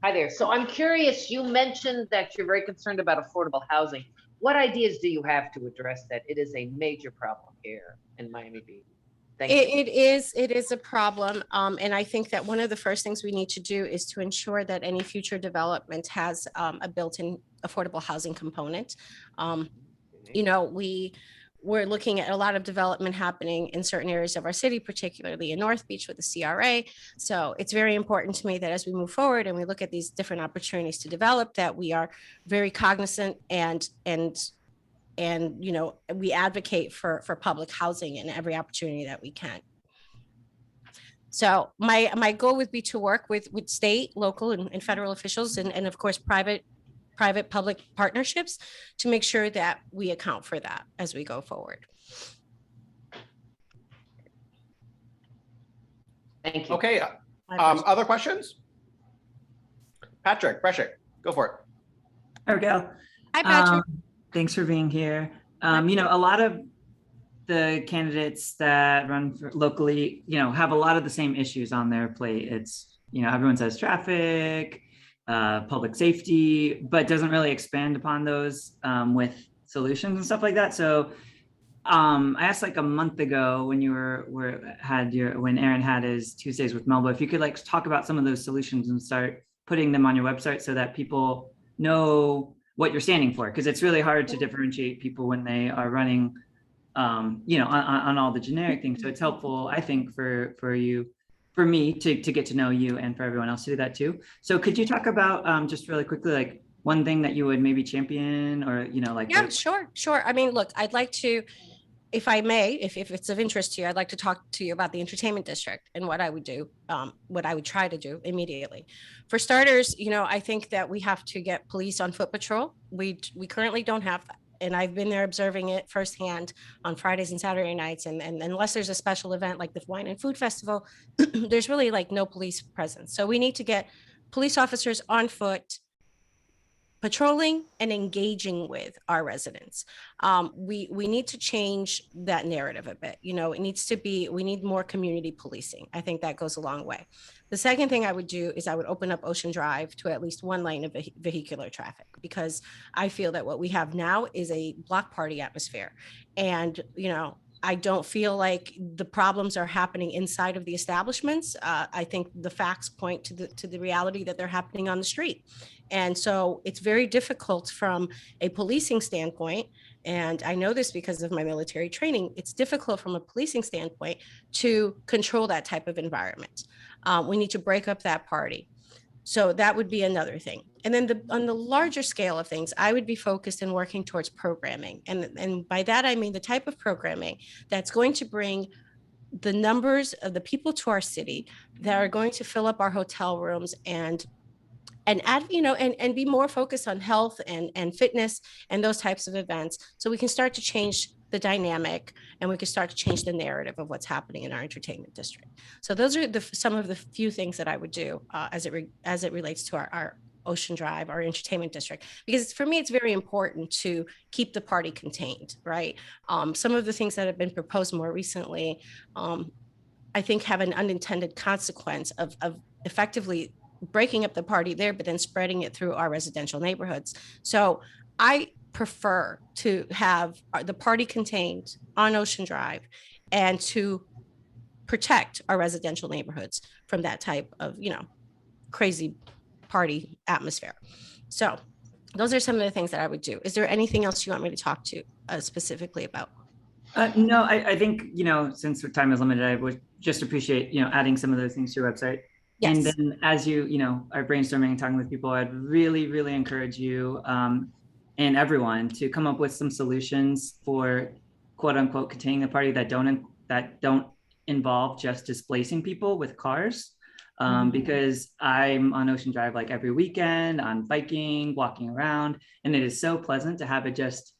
Hi there. So I'm curious, you mentioned that you're very concerned about affordable housing. What ideas do you have to address that? It is a major problem here in Miami-Dade. It is a problem. And I think that one of the first things we need to do is to ensure that any future development has a built-in affordable housing component. we're looking at a lot of development happening in certain areas of our city, particularly in North Beach with the CRA. So it's very important to me that as we move forward and we look at these different opportunities to develop, that we are very cognizant and you know, we advocate for public housing in every opportunity that we can. So my goal would be to work with state, local, and federal officials, and of course private public partnerships to make sure that we account for that as we go forward. Thank you. Okay, other questions? Patrick, go for it. Hi, Raquel. Hi, Patrick. Thanks for being here. You know, a lot of the candidates that run for locally, you know, have a lot of the same issues on their plate. It's, you know, everyone says traffic, public safety, but doesn't really expand upon those with solutions and stuff like that. So I asked like a month ago when you when Aaron had his Tuesdays with Melba, if you could like talk about some of those solutions and start putting them on your website so that people know what you're standing for, because it's really hard to differentiate people when they are running you know, on all the generic things. So it's helpful, I think, for me to get to know you and for everyone else to do that too. So could you talk about just really quickly, like one thing that you would maybe champion, or, you know, like. Yeah, sure. I mean, look, I'd like to, if I may, if it's of interest to you, I'd like to talk to you about the entertainment district and what I would do, what I would try to do immediately. For starters, you know, I think that we have to get police on foot patrol. We currently don't have that. And I've been there observing it firsthand on Fridays and Saturday nights. And unless there's a special event like the Wine and Food Festival, there's really like no police presence. So we need to get police officers on foot, patrolling and engaging with our residents. We need to change that narrative a bit. You know, it needs to be, we need more community policing. I think that goes a long way. The second thing I would do is I would open up Ocean Drive to at least one lane of vehicular traffic, because I feel that what we have now is a block party atmosphere. And, you know, I don't feel like the problems are happening inside of the establishments. I think the facts point to the reality that they're happening on the street. And so it's very difficult from a policing standpoint. And I know this because of my military training. It's difficult from a policing standpoint to control that type of environment. We need to break up that party. So that would be another thing. And then on the larger scale of things, I would be focused in working towards programming. And by that, I mean the type of programming that's going to bring the numbers of the people to our city that are going to fill up our hotel rooms and add, you know, and be more focused on health and fitness and those types of events. So we can start to change the dynamic and we can start to change the narrative of what's happening in our entertainment district. So those are some of the few things that I would do as it relates to our Ocean Drive, our entertainment district, because for me, it's very important to keep the party contained, right? Some of the things that have been proposed more recently, I think have an unintended consequence of effectively breaking up the party there, but then spreading it through our residential neighborhoods. So I prefer to have the party contained on Ocean Drive and to protect our residential neighborhoods from that type of, you know, crazy party atmosphere. So those are some of the things that I would do. Is there anything else you want me to talk to specifically about? No, I think, you know, since time is limited, I would just appreciate, you know, adding some of those things to your website. Yes. And then as you know, are brainstorming and talking with people, I'd really, really encourage you and everyone to come up with some solutions for quote unquote containing the party that don't involve just displacing people with cars. Because I'm on Ocean Drive like every weekend on biking, walking around, and it is so pleasant to have it just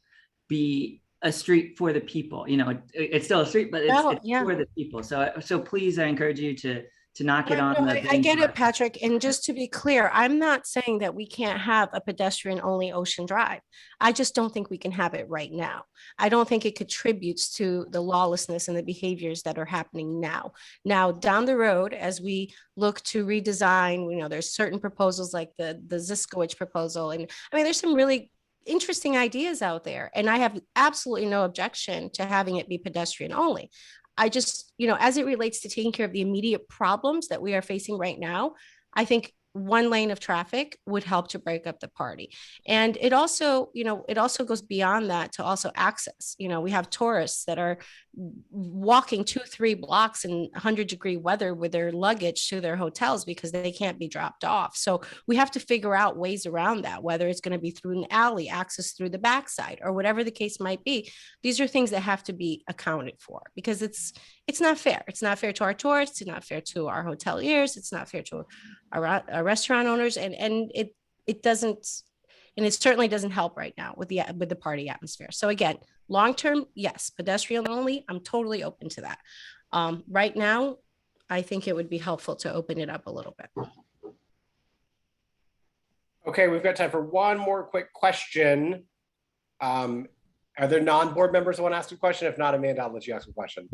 be a street for the people. You know, it's still a street, but it's for the people. So please, I encourage you to knock it on. I get it, Patrick. And just to be clear, I'm not saying that we can't have a pedestrian only Ocean Drive. I just don't think we can have it right now. I don't think it contributes to the lawlessness and the behaviors that are happening now. Now, down the road, as we look to redesign, you know, there's certain proposals like the Ziskowicz proposal. And I mean, there's some really interesting ideas out there. And I have absolutely no objection to having it be pedestrian only. I just, you know, as it relates to taking care of the immediate problems that we are facing right now, I think one lane of traffic would help to break up the party. And it also, it also goes beyond that to also access. We have tourists that are walking 2-3 blocks in 100-degree weather with their luggage to their hotels because they can't be dropped off. So we have to figure out ways around that, whether it's going to be through an alley, access through the backside, or whatever the case might be. These are things that have to be accounted for because it's not fair. It's not fair to our tourists. It's not fair to our hoteliers. It's not fair to our restaurant owners, and it doesn't, and it certainly doesn't help right now with the party atmosphere. So again, long term, yes, pedestrian only. I'm totally open to that. Right now, I think it would be helpful to open it up a little bit. Okay, we've got time for one more quick question. Are there non-board members who want to ask a question? If not, Amanda, I'll let you ask a question.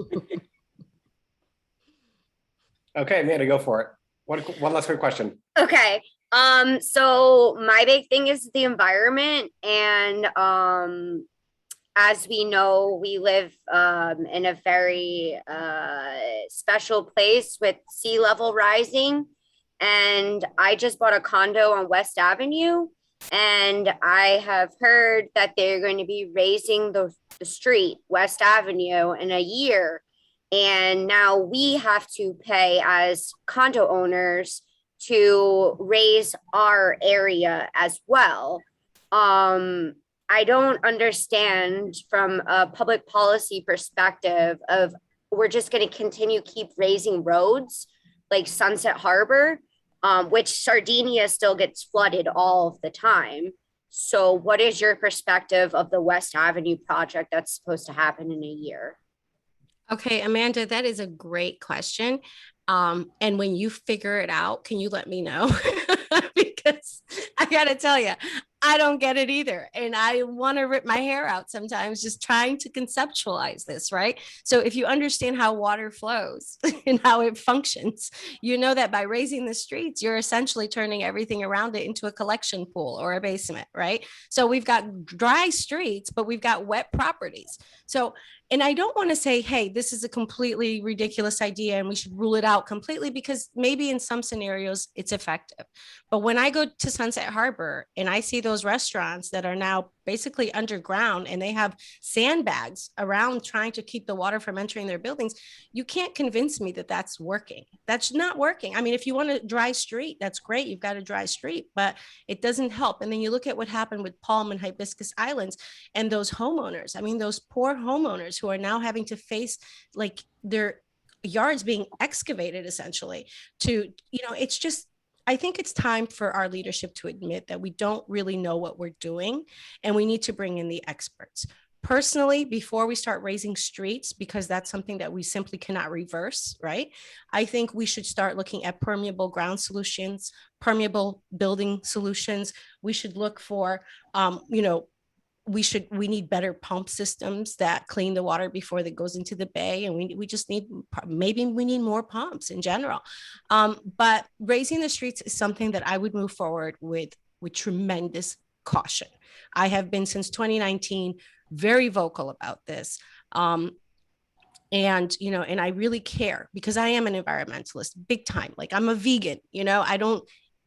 Okay, Amanda, go for it. One last quick question. Okay. So my big thing is the environment, and as we know, we live in a very special place with sea level rising. And I just bought a condo on West Avenue, and I have heard that they're going to be raising the street, West Avenue, in a year. And now we have to pay as condo owners to raise our area as well. I don't understand from a public policy perspective of we're just going to continue keep raising roads like Sunset Harbor, which Sardinia still gets flooded all of the time. So what is your perspective of the West Avenue project that's supposed to happen in a year? Okay, Amanda, that is a great question. And when you figure it out, can you let me know? Because I gotta tell you, I don't get it either. And I want to rip my hair out sometimes just trying to conceptualize this, right? So if you understand how water flows and how it functions, you know that by raising the streets, you're essentially turning everything around it into a collection pool or a basement, right? So we've got dry streets, but we've got wet properties. So, and I don't want to say, hey, this is a completely ridiculous idea and we should rule it out completely, because maybe in some scenarios it's effective. But when I go to Sunset Harbor and I see those restaurants that are now basically underground and they have sandbags around trying to keep the water from entering their buildings, you can't convince me that that's working. That's not working. I mean, if you want a dry street, that's great. You've got a dry street, but it doesn't help. And then you look at what happened with Palm and Hibiscus Islands and those homeowners. I mean, those poor homeowners who are now having to face like their yards being excavated essentially to, it's just, I think it's time for our leadership to admit that we don't really know what we're doing and we need to bring in the experts. Personally, before we start raising streets, because that's something that we simply cannot reverse, right? I think we should start looking at permeable ground solutions, permeable building solutions. We should look for, we need better pump systems that clean the water before that goes into the bay. And we just need, maybe we need more pumps in general. But raising the streets is something that I would move forward with tremendous caution. I have been since 2019 very vocal about this. And I really care because I am an environmentalist, big time. Like I'm a vegan,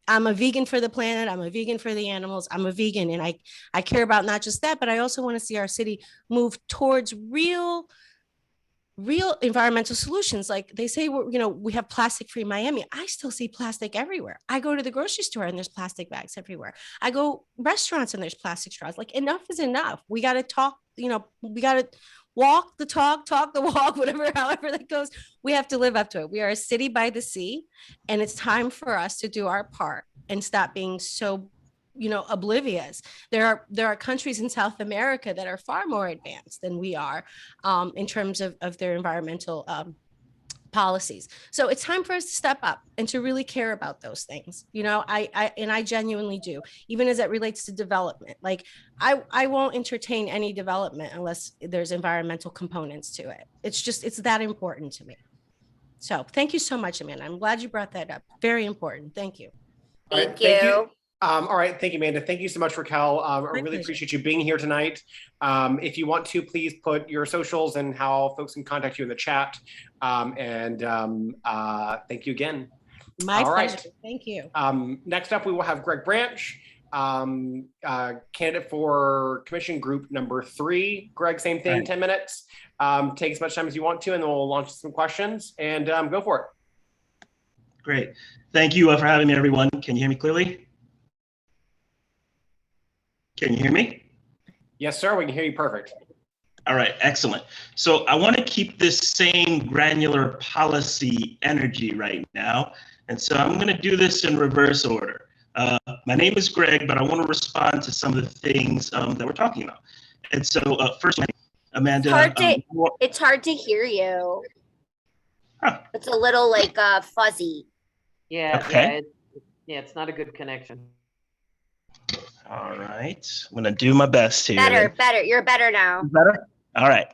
I'm a vegan for the planet. I'm a vegan for the animals. I'm a vegan. And I care about not just that, but I also want to see our city move towards real environmental solutions. Like they say, we have plastic free Miami. I still see plastic everywhere. I go to the grocery store and there's plastic bags everywhere. I go restaurants and there's plastic straws. Like enough is enough. We got to talk, we got to walk the talk the walk, however that goes. We have to live up to it. We are a city by the sea, and it's time for us to do our part and stop being so, oblivious. There are countries in South America that are far more advanced than we are in terms of their environmental policies. So it's time for us to step up and to really care about those things. I genuinely do, even as it relates to development. Like I won't entertain any development unless there's environmental components to it. It's that important to me. So thank you so much, Amanda. I'm glad you brought that up. Very important. Thank you. Thank you. All right. Thank you, Amanda. Thank you so much, Raquel. I really appreciate you being here tonight. If you want to, please put your socials and how folks can contact you in the chat. Thank you again. My All right. pleasure. Thank you. Next up, we will have Greg Branch, candidate for commission group number 3. Greg, same thing, Right. 10 minutes. Take as much time as you want to, and then we'll launch some questions and go for it. Great. Thank you for having me, everyone. Can you hear me clearly? Can you hear me? Yes, sir. We can hear you perfect. All right, excellent. So I want to keep this same granular policy energy right now. And so I'm going to do this in reverse order. My name is Greg, but I want to respond to some of the things that we're talking about. And so first, Amanda. It's hard to hear you. Huh. It's a little like fuzzy. Yeah, Okay. it's not a good connection. All right, I'm going to do my best here. Better. You're better now. Better? All right.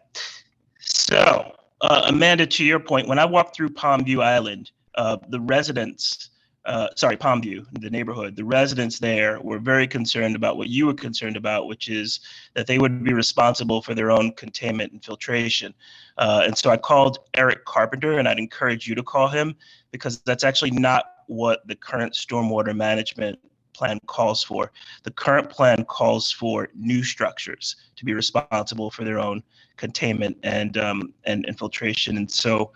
So, Amanda, to your point, when I walked through Palmview Island, the residents, Palmview, the neighborhood, the residents there were very concerned about what you were concerned about, which is that they would be responsible for their own containment and filtration. And so I called Eric Carpenter, and I'd encourage you to call him, because that's actually not what the current stormwater management plan calls for. The current plan calls for new structures to be responsible for their own containment and infiltration. And so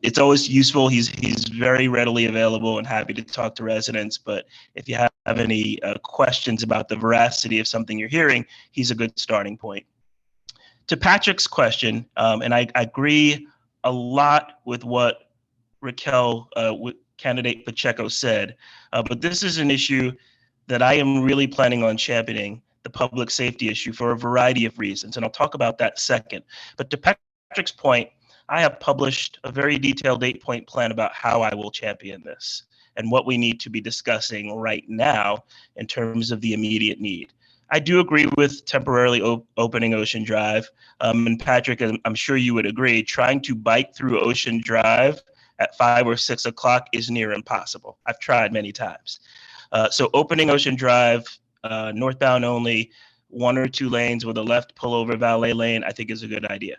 it's always useful. He's very readily available and happy to talk to residents. But if you have any questions about the veracity of something you're hearing, he's a good starting point. To Patrick's question, and I agree a lot with what Raquel, candidate Pacheco said, but this is an issue that I am really planning on championing, the public safety issue, for a variety of reasons, and I'll talk about that second. But to Patrick's point, I have published a very detailed 8-point plan about how I will champion this and what we need to be discussing right now in terms of the immediate need. I do agree with temporarily opening Ocean Drive, and Patrick, I'm sure you would agree, trying to bike through Ocean Drive at 5 or 6 o'clock is near impossible. I've tried many times. So opening Ocean Drive, northbound only, 1 or 2 lanes with a left pullover valet lane, I think is a good idea.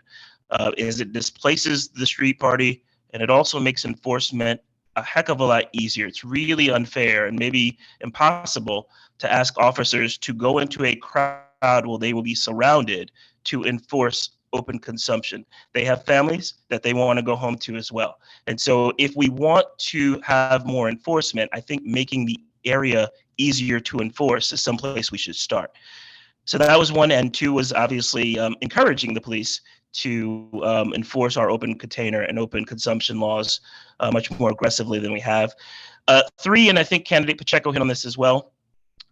Is it displaces the street party, and it also makes enforcement a heck of a lot easier. It's really unfair and maybe impossible to ask officers to go into a crowd where they will be surrounded to enforce open consumption. They have families that they want to go home to as well. And so if we want to have more enforcement, I think making the area easier to enforce is someplace we should start. So that was 1, and 2 was obviously encouraging the police to enforce our open container and open consumption laws much more aggressively than we have. 3, and I think candidate Pacheco hit on this as well,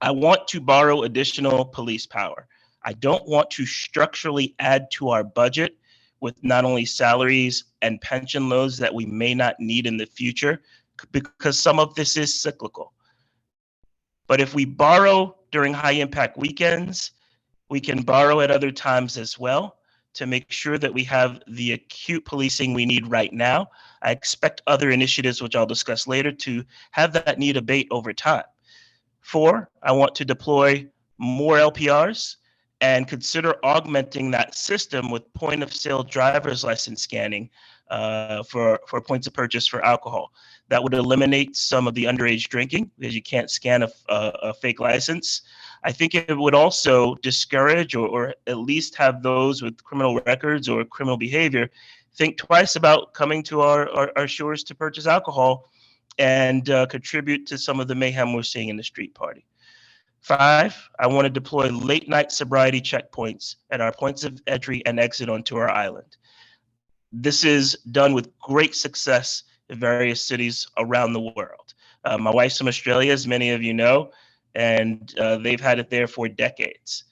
I want to borrow additional police power. I don't want to structurally add to our budget with not only salaries and pension loads that we may not need in the future, because some of this is cyclical. But if we borrow during high impact weekends, we can borrow at other times as well to make sure that we have the acute policing we need right now. I expect other initiatives, which I'll discuss later, to have that need abate over time. 4, I want to deploy more LPRs and consider augmenting that system with point of sale driver's license scanning for points of purchase for alcohol. That would eliminate some of the underage drinking because you can't scan a fake license. I think it would also discourage or at least have those with criminal records or criminal behavior think twice about coming to our shores to purchase alcohol and contribute to some of the mayhem we're seeing in the street party. 5, I want to deploy late night sobriety checkpoints at our points of entry and exit onto our island. This is done with great success in various cities around the world. My wife's from Australia, as many of you know, and they've had it there for decades.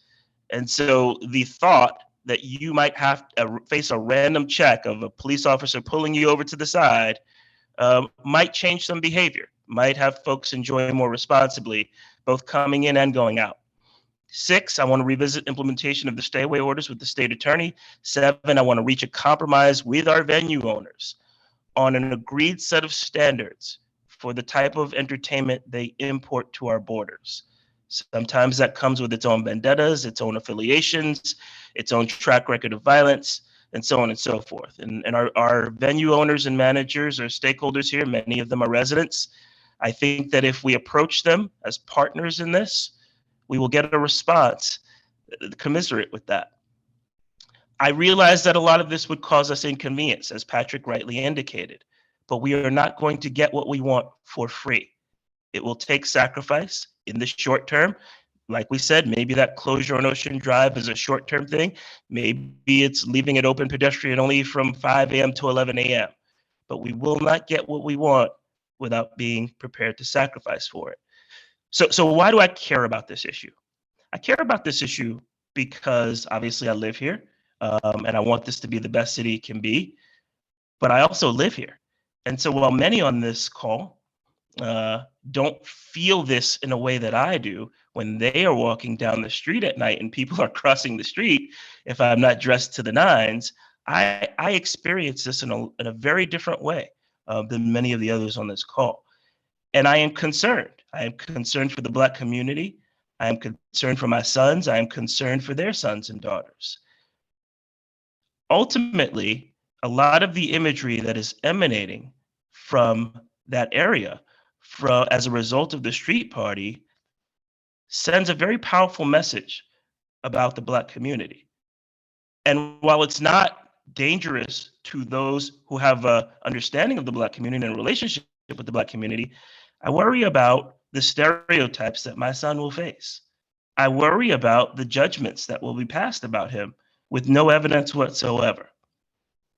And so the thought that you might have to face a random check of a police officer pulling you over to the side might change some behavior, might have folks enjoy more responsibly, both coming in and going out. 6, I want to revisit implementation of the stay away orders with the state attorney. 7, I want to reach a compromise with our venue owners on an agreed set of standards for the type of entertainment they import to our borders. Sometimes that comes with its own vendettas, its own affiliations, its own track record of violence. and so on and so forth. And our venue owners and managers are stakeholders here. Many of them are residents. I think that if we approach them as partners in this, we will get a response commensurate with that. I realize that a lot of this would cause us inconvenience, as Patrick rightly indicated, but we are not going to get what we want for free. It will take sacrifice in the short term. Like we said, maybe that closure on Ocean Drive is a short-term thing. Maybe it's leaving it open pedestrian only from 5 a.m. to 11 a.m. But we will not get what we want without being prepared to sacrifice for it. So why do I care about this issue? I care about this issue because obviously I live here, and I want this to be the best city it can be, but I also live here. And so while many on this call don't feel this in a way that I do, when they are walking down the street at night and people are crossing the street, if I'm not dressed to the nines, I experience this in a very different way than many of the others on this call. And I am concerned. I am concerned for the Black community. I am concerned for my sons. I am concerned for their sons and daughters. Ultimately, a lot of the imagery that is emanating from that area as a result of the street party sends a very powerful message about the Black community. And while it's not dangerous to those who have an understanding of the Black community and a relationship with the Black community, I worry about the stereotypes that my son will face. I worry about the judgments that will be passed about him with no evidence whatsoever.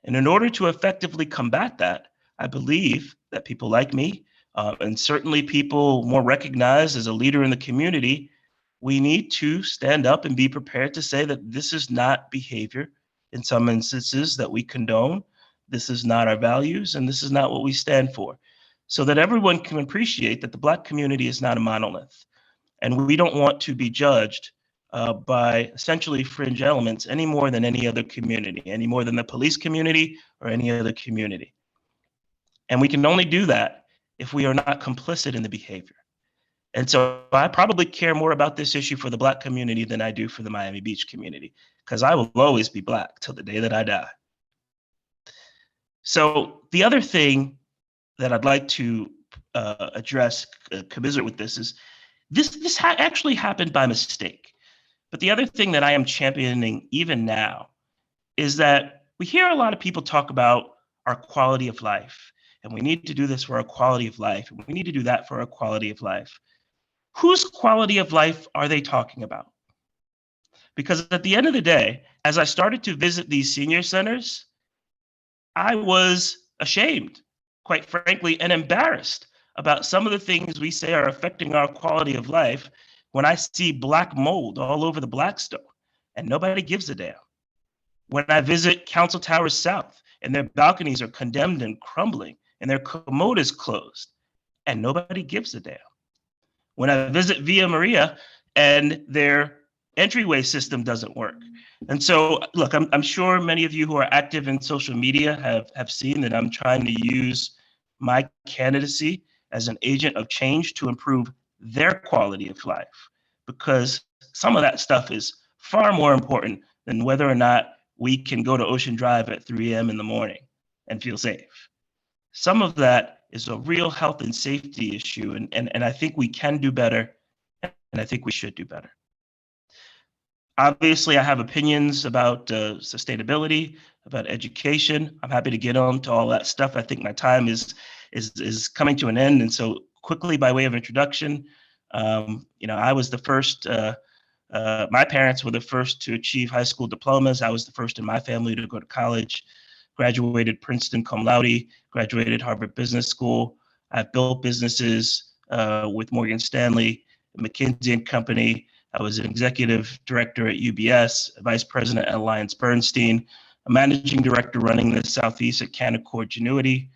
And in order to effectively combat that, I believe that people like me, and certainly people more recognized as a leader in the community, we need to stand up and be prepared to say that this is not behavior in some instances that we condone. This is not our values, and this is not what we stand for, so that everyone can appreciate that the Black community is not a monolith. And we don't want to be judged by essentially fringe elements any more than any other community, any more than the police community or any other community. And we can only do that if we are not complicit in the behavior. And so I probably care more about this issue for the Black community than I do for the Miami Beach community, because I will always be Black till the day that I die. So the other thing that I'd like to address, commiserate with this, is this actually happened by mistake. But the other thing that I am championing even now is that we hear a lot of people talk about our quality of life, and we need to do this for our quality of life, and we need to do that for our quality of life. Whose quality of life are they talking about? Because at the end of the day, as I started to visit these senior centers, I was ashamed, quite frankly, and embarrassed about some of the things we say are affecting our quality of life when I see Black mold all over the Blackstone and nobody gives a damn. When I visit Council Towers South and their balconies are condemned and crumbling and their commode is closed and nobody gives a damn. When I visit Villa Maria and their entryway system doesn't work. And so, look, I'm sure many of you who are active in social media have seen that I'm trying to use my candidacy as an agent of change to improve their quality of life, because some of that stuff is far more important than whether or not we can go to Ocean Drive at 3 a.m. in the morning and feel safe. Some of that is a real health and safety issue, and I think we can do better, and I think we should do better. Obviously, I have opinions about sustainability, about education. I'm happy to get on to all that stuff. I think my time is coming to an end, and so quickly, by way of introduction, I was the first. My parents were the first to achieve high school diplomas. I was the first in my family to go to college. Graduated Princeton cum laude. Graduated Harvard Business School. I've built businesses with Morgan Stanley, McKinsey and Company. I was an executive director at UBS, a vice president at AllianceBernstein, a managing director running the Southeast at Canaccord Genuity.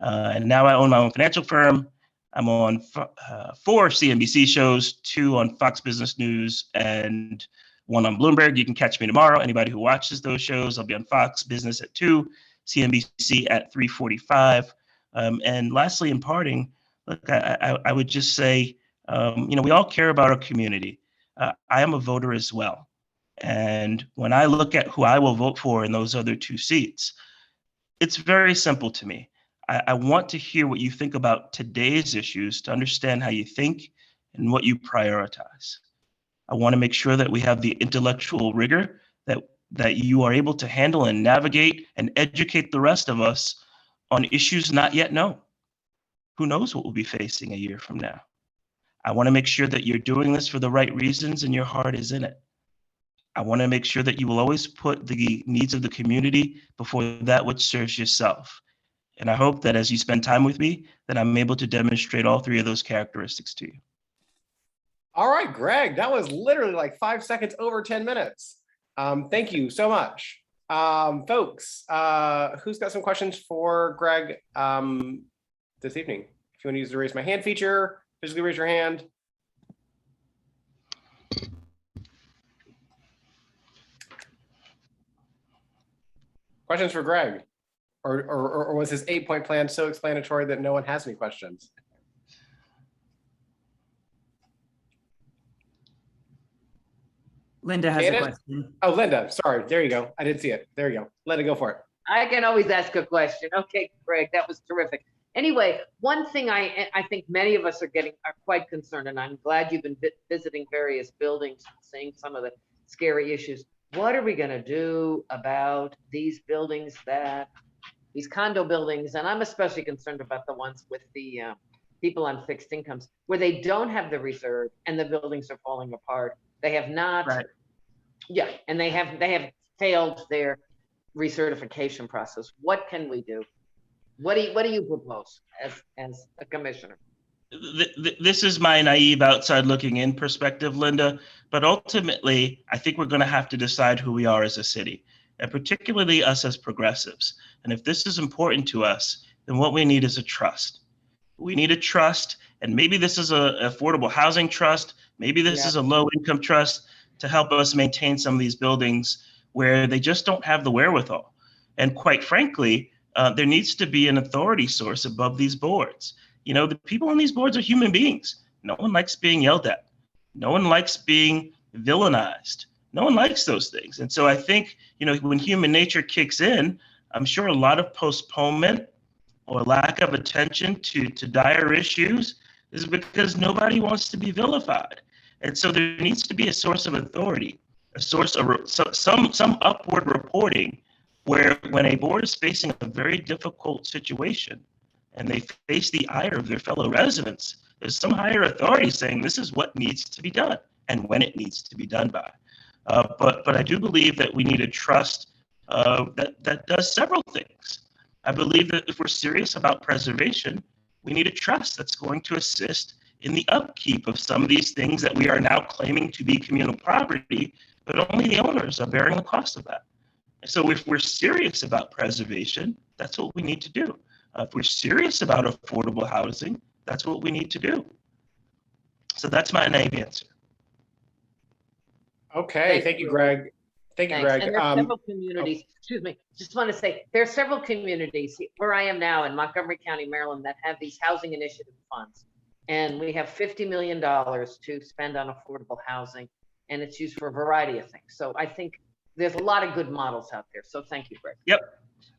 And now I own my own financial firm. I'm on 4 CNBC shows, 2 on Fox Business News, and 1 on Bloomberg. You can catch me tomorrow. Anybody who watches those shows, I'll be on Fox Business at 2, CNBC at 3:45. And lastly, in parting, look, I would just say, we all care about our community. I am a voter as well. And when I look at who I will vote for in those other 2 seats, it's very simple to me. I want to hear what you think about today's issues to understand how you think and what you prioritize. I want to make sure that we have the intellectual rigor that you are able to handle and navigate and educate the rest of us on issues not yet known. Who knows what we'll be facing a year from now? I want to make sure that you're doing this for the right reasons and your heart is in it. I want to make sure that you will always put the needs of the community before that which serves yourself. And I hope that as you spend time with me, that I'm able to demonstrate all 3 of those characteristics to you. All right, Greg, that was literally like 5 seconds over 10 minutes. Thank you so much. Folks, who's got some questions for Greg this evening? If you want to use the raise my hand feature, physically raise your hand. Questions for Greg? Or was his 8-point plan so explanatory that no one has any questions? Linda has Janet? a question. Oh, Linda, sorry. There you go. I didn't see it. There you go. Linda, go for it. I can always ask a question. Okay, Greg, that was terrific. Anyway, one thing I think many of us are quite concerned, and I'm glad you've been visiting various buildings and seeing some of the scary issues. What are we going to do about these buildings these condo buildings, and I'm especially concerned about the ones with the people on fixed incomes, where they don't have the reserve and the buildings are falling apart. They have not, Right. Yeah, and they have failed their recertification process. What can we do? What do you propose as a commissioner? This is my naive outside looking in perspective, Linda, but ultimately, I think we're going to have to decide who we are as a city, and particularly us as progressives. And if this is important to us, then what we need is a trust. We need a trust, and maybe this is an affordable housing trust, maybe this is a low income trust to help us maintain some of these buildings where they just don't have the wherewithal. And quite frankly, there needs to be an authority source above these boards. You know, the people on these boards are human beings. No one likes being yelled at. No one likes being villainized. No one likes those things. And so I think, you know, when human nature kicks in, I'm sure a lot of postponement or lack of attention to dire issues is because nobody wants to be vilified. And so there needs to be a source of authority, a source of some upward reporting where when a board is facing a very difficult situation and they face the ire of their fellow residents, there's some higher authority saying this is what needs to be done and when it needs to be done by. But I do believe that we need a trust that does several things. I believe that if we're serious about preservation, we need a trust that's going to assist in the upkeep of some of these things that we are now claiming to be communal property, but only the owners are bearing the cost of that. So if we're serious about preservation, that's what we need to do. If we're serious about affordable housing, that's what we need to do. So that's my naive answer. Okay, thank you, Greg. Thank you, Greg. And there are several communities, excuse me, just want to say, there are several communities where I am now in Montgomery County, Maryland, that have these housing initiative funds. And we have $50 million to spend on affordable housing, and it's used for a variety of things. So I think there's a lot of good models out there. So thank you, Greg. Yep,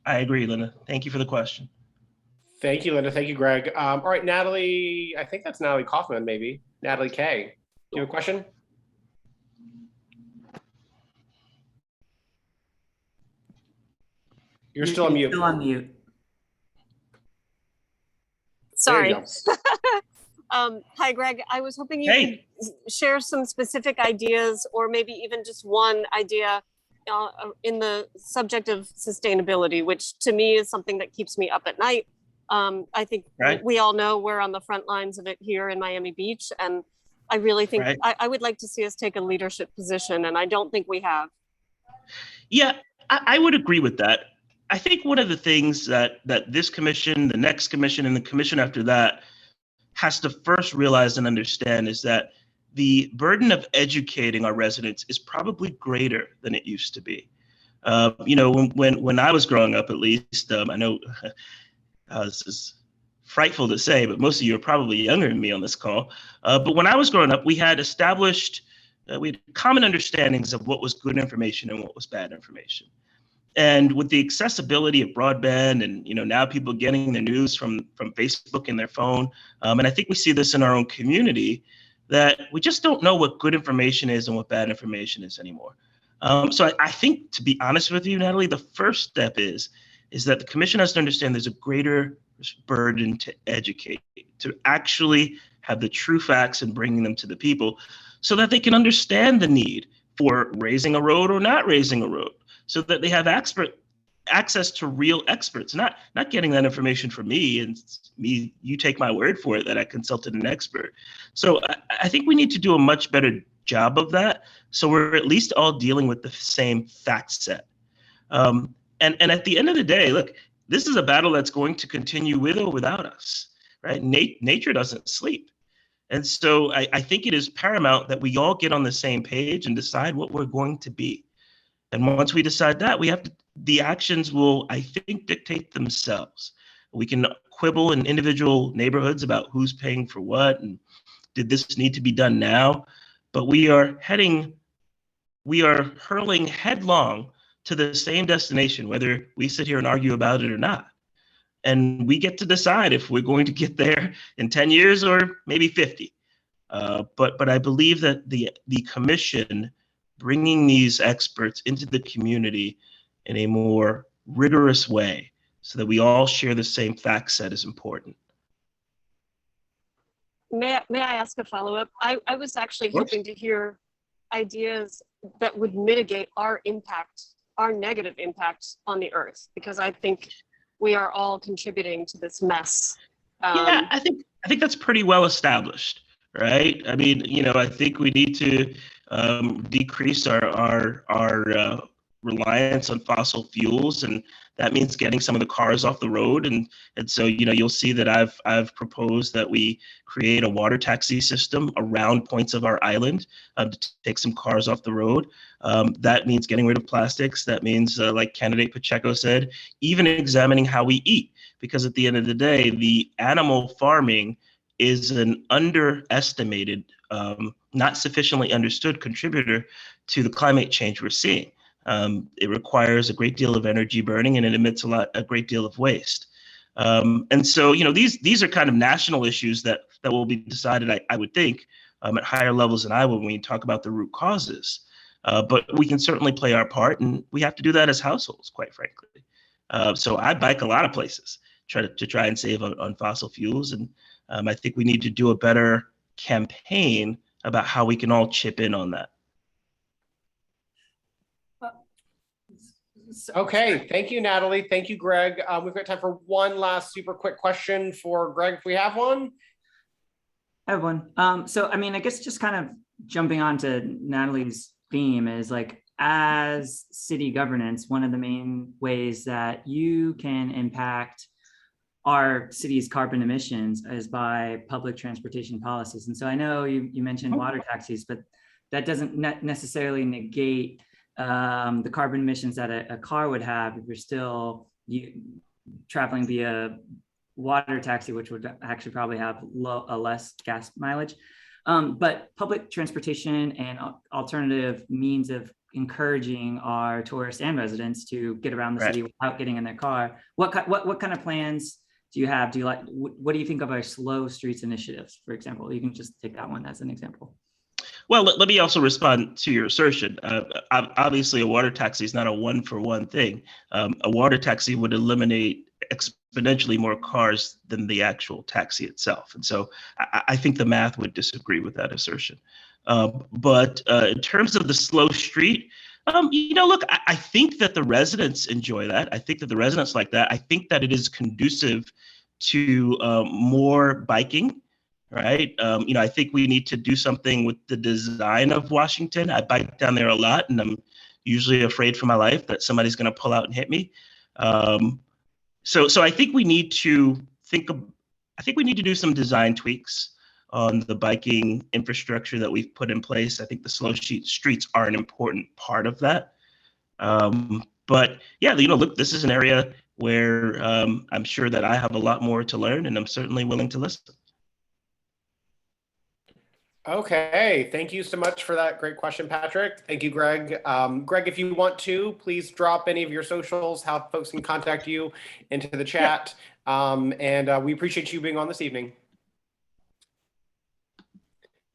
I agree, Linda. Thank you for the question. Thank you, Linda. Thank you, Greg. All right, Natalie, I think that's Natalie Kaufman, maybe. Natalie K. Do you have a question? You're still on mute. Still on mute. Sorry. Hi, Greg. I was hoping you could share some specific ideas or maybe even just one idea in the subject of sustainability, which to me is something that keeps me up at night. I think we all know we're on the front lines of it here in Miami Beach. And I really think I would like to see us take a leadership position, and I don't think we have. Yeah, I would agree with that. I think one of the things that this commission, the next commission, and the commission after that has to first realize and understand is that the burden of educating our residents is probably greater than it used to be. You know, when I was growing up, at least, I know this is frightful to say, but most of you are probably younger than me on this call. But when I was growing up, we had established We had common understandings of what was good information and what was bad information. And with the accessibility of broadband and now people getting their news from Facebook and their phone, and I think we see this in our own community, that we just don't know what good information is and what bad information is anymore. So I think, to be honest with you, Natalie, the first step is that the commission has to understand there's a greater burden to educate, to actually have the true facts and bringing them to the people so that they can understand the need for raising a road or not raising a road, so that they have access to real experts, not getting that information from me and you take my word for it that I consulted an expert. So I think we need to do a much better job of that, so we're at least all dealing with the same fact set. And at the end of the day, look, this is a battle that's going to continue with or without us, right? Nature doesn't sleep. And so I think it is paramount that we all get on the same page and decide what we're going to be. And once we decide that, the actions will, I think, dictate themselves. We can quibble in individual neighborhoods about who's paying for what and did this need to be done now, but we are hurling headlong to the same destination, whether we sit here and argue about it or not. And we get to decide if we're going to get there in 10 years or maybe 50. But I believe that the commission bringing these experts into the community in a more rigorous way so that we all share the same fact set is important. May I ask a follow-up? I was actually hoping to hear ideas that would mitigate our impact, our negative impact on the earth, because I think we are all contributing to this mess. Yeah, I think that's pretty well established, right? I mean, I think we need to decrease our reliance on fossil fuels, and that means getting some of the cars off the road. And so you'll see that I've proposed that we create a water taxi system around points of our island to take some cars off the road. That means getting rid of plastics. That means, like candidate Pacheco said, even examining how we eat, because at the end of the day, the animal farming is an underestimated, not sufficiently understood contributor to the climate change we're seeing. It requires a great deal of energy burning, and it emits a great deal of waste. And so, these are kind of national issues that will be decided, I would think, at higher levels than I will when we talk about the root causes. But we can certainly play our part, and we have to do that as households, quite frankly. So I bike a lot of places to try and save on fossil fuels, and I think we need to do a better campaign about how we can all chip in on that. Okay, thank you, Natalie. Thank you, Greg. We've got time for one last super quick question for Greg, if we have one. I have one. So, I mean, I guess just kind of jumping on to Natalie's theme is like, as city governance, one of the main ways that you can impact our city's carbon emissions is by public transportation policies. And so I know you mentioned water taxis, but that doesn't necessarily negate the carbon emissions that a car would have if you're still traveling via water taxi, which would actually probably have a less gas mileage. But public transportation and alternative means of encouraging our tourists and residents to get around the city without getting in their car. What kind of plans do you have? What do you think of our slow streets initiatives, for example? You can just take that one as an example. Well, let me also respond to your assertion. Obviously, a water taxi is not a one-for-one thing. A water taxi would eliminate exponentially more cars than the actual taxi itself. And so I think the math would disagree with that assertion. But in terms of the slow street, look, I think that the residents enjoy that. I think that the residents like that. I think that it is conducive to more biking. Right. I think we need to do something with the design of Washington. I bike down there a lot, and I'm usually afraid for my life that somebody's going to pull out and hit me. So I think we need to do some design tweaks on the biking infrastructure that we've put in place. I think the slow streets are an important part of that. But yeah, look, this is an area where I'm sure that I have a lot more to learn, and I'm certainly willing to listen. Okay, thank you so much for that great question, Patrick. Thank you, Greg. Greg, if you want to, please drop any of your socials, how folks can contact you into the chat. We appreciate you being on this evening.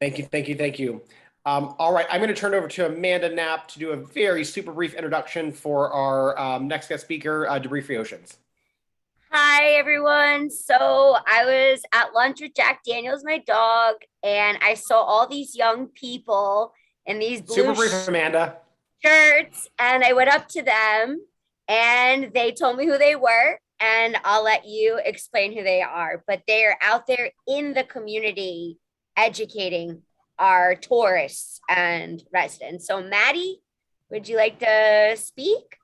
Thank you, thank you, thank you. All right, I'm going to turn it over to Amanda Knapp to do a very super brief introduction for our next guest speaker, Debris-Free Oceans. Hi, everyone. So I was at lunch with Jack Daniels, my dog, and I saw all these young people in these blue Super brief, Amanda. shirts, and I went up to them and they told me who they were, and I'll let you explain who they are. But they're out there in the community educating our tourists and residents. So Maddie, would you like to speak?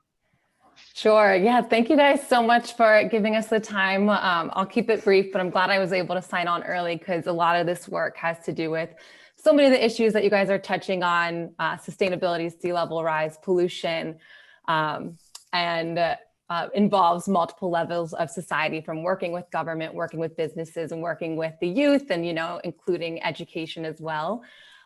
Sure. Yeah. Thank you guys so much for giving us the time. I'll keep it brief, but I'm glad I was able to sign on early because a lot of this work has to do with so many of the issues that you guys are touching on, sustainability, sea level rise, pollution, and involves multiple levels of society, from working with government, working with businesses, and working with the youth, and, including education as well.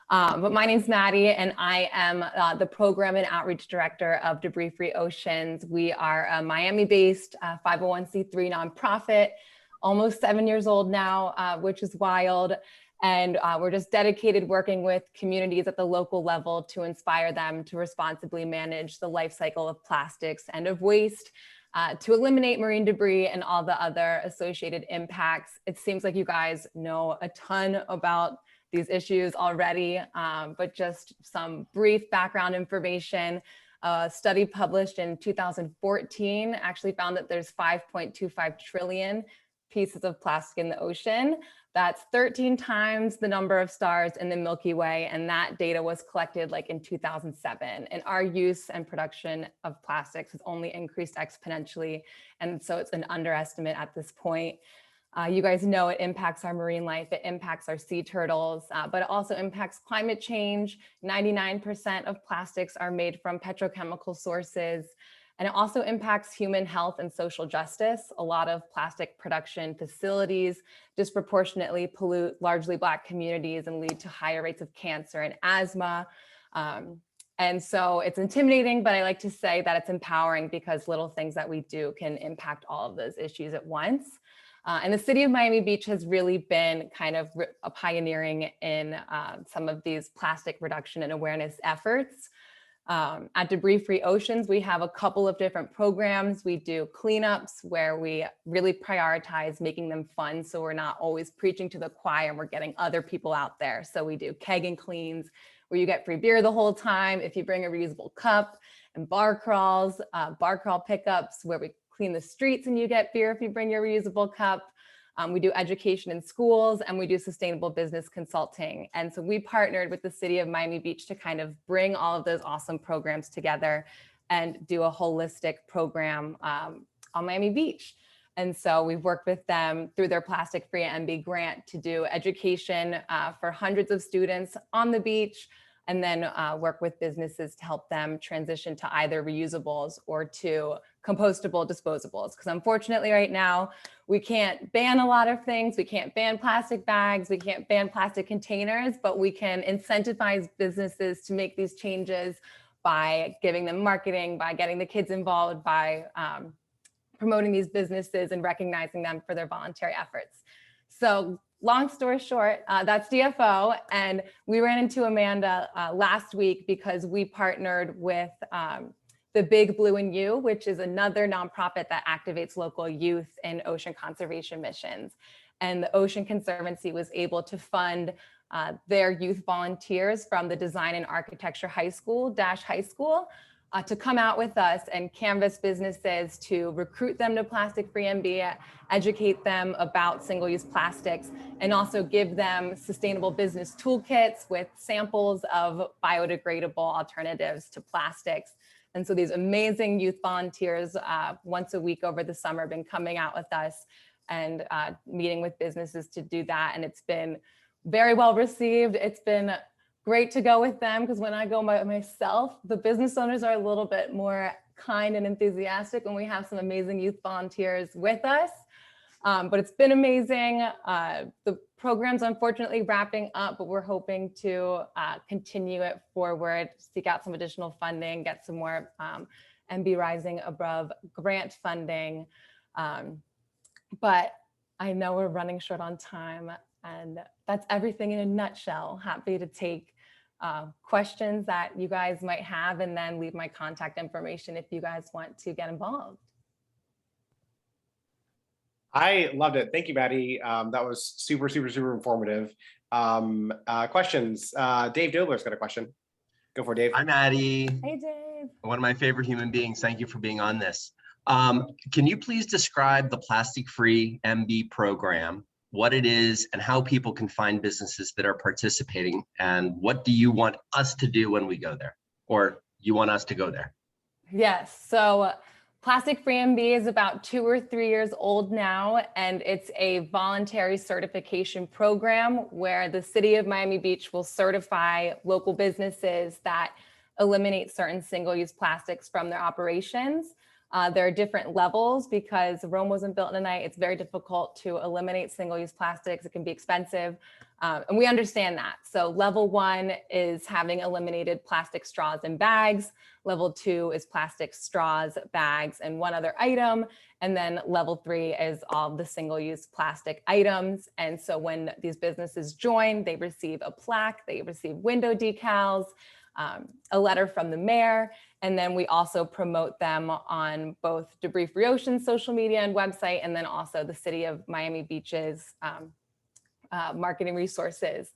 But my name's Maddie, and I am the Program and Outreach Director of Debris-Free Oceans. We are a Miami-based 501c3 nonprofit, almost 7 years old now, which is wild. And we're just dedicated working with communities at the local level to inspire them to responsibly manage the life cycle of plastics and of waste, to eliminate marine debris and all the other associated impacts. It seems like you guys know a ton about these issues already, but just some brief background information. A study published in 2014 actually found that there's 5.25 trillion pieces of plastic in the ocean. That's 13 times the number of stars in the Milky Way, and that data was collected like in 2007. And our use and production of plastics has only increased exponentially, and so it's an underestimate at this point. You guys know it impacts our marine life, it impacts our sea turtles, but it also impacts climate change. 99% of plastics are made from petrochemical sources, and it also impacts human health and social justice. A lot of plastic production facilities disproportionately pollute largely Black communities and lead to higher rates of cancer and asthma. And so it's intimidating, but I like to say that it's empowering because little things that we do can impact all of those issues at once. And the city of Miami Beach has really been kind of pioneering in some of these plastic reduction and awareness efforts. At Debris-Free Oceans, we have a couple of different programs. We do cleanups where we really prioritize making them fun, so we're not always preaching to the choir and we're getting other people out there. So we do keg and cleans where you get free beer the whole time if you bring a reusable cup, and bar crawls, bar crawl pickups where we clean the streets and you get beer if you bring your reusable cup. We do education in schools, and we do sustainable business consulting. And so we partnered with the city of Miami Beach to kind of bring all of those awesome programs together and do a holistic program on Miami Beach. And so we've worked with them through their Plastic Free MB grant to do education for hundreds of students on the beach, and then work with businesses to help them transition to either reusables or to compostable disposables. Because unfortunately right now, we can't ban a lot of things. We can't ban plastic bags. We can't ban plastic containers, but we can incentivize businesses to make these changes by giving them marketing, by getting the kids involved, by promoting these businesses and recognizing them for their voluntary efforts. So long story short, that's DFO. And we ran into Amanda last week because we partnered with the Big Blue and You, which is another nonprofit that activates local youth in ocean conservation missions. And the Ocean Conservancy was able to fund their youth volunteers from the Design and Architecture High School, High School, to come out with us and canvas businesses to recruit them to Plastic Free MB, educate them about single-use plastics, and also give them sustainable business toolkits with samples of biodegradable alternatives to plastics. And so these amazing youth volunteers once a week over the summer have been coming out with us and meeting with businesses to do that. And it's been very well received. It's been great to go with them because when I go myself, the business owners are a little bit more kind and enthusiastic when we have some amazing youth volunteers with us. But it's been amazing. The program's unfortunately wrapping up, but we're hoping to continue it forward, seek out some additional funding, get some more MB Rising Above grant funding. But I know we're running short on time, and that's everything in a nutshell. Happy to take questions that you guys might have, and then leave my contact information if you guys want to get involved. I loved it. Thank you, Maddie. That was super, super, super informative. Questions? Dave Dobler's got a question. Go for it, Dave. Hi, Maddie. Hey, Dave. One of my favorite human beings. Thank you for being on this. Can you please describe the plastic-free MB program, what it is, and how people can find businesses that are participating? And what do you want us to do when we go there? Or you want us to go there? Yes. So Plastic Free MB is about 2 or 3 years old now, and it's a voluntary certification program where the city of Miami Beach will certify local businesses that eliminate certain single-use plastics from their operations. There are different levels because Rome wasn't built in a night. It's very difficult to eliminate single-use plastics. It can be expensive, and we understand that. So level 1 is having eliminated plastic straws and bags. Level 2 is plastic straws, bags, and one other item. And then level 3 is all the single-use plastic items. And so when these businesses join, they receive a plaque, they receive window decals, a letter from the mayor, and then we also promote them on both Debris Free Ocean's social media and website, and then also the City of Miami Beach's marketing resources.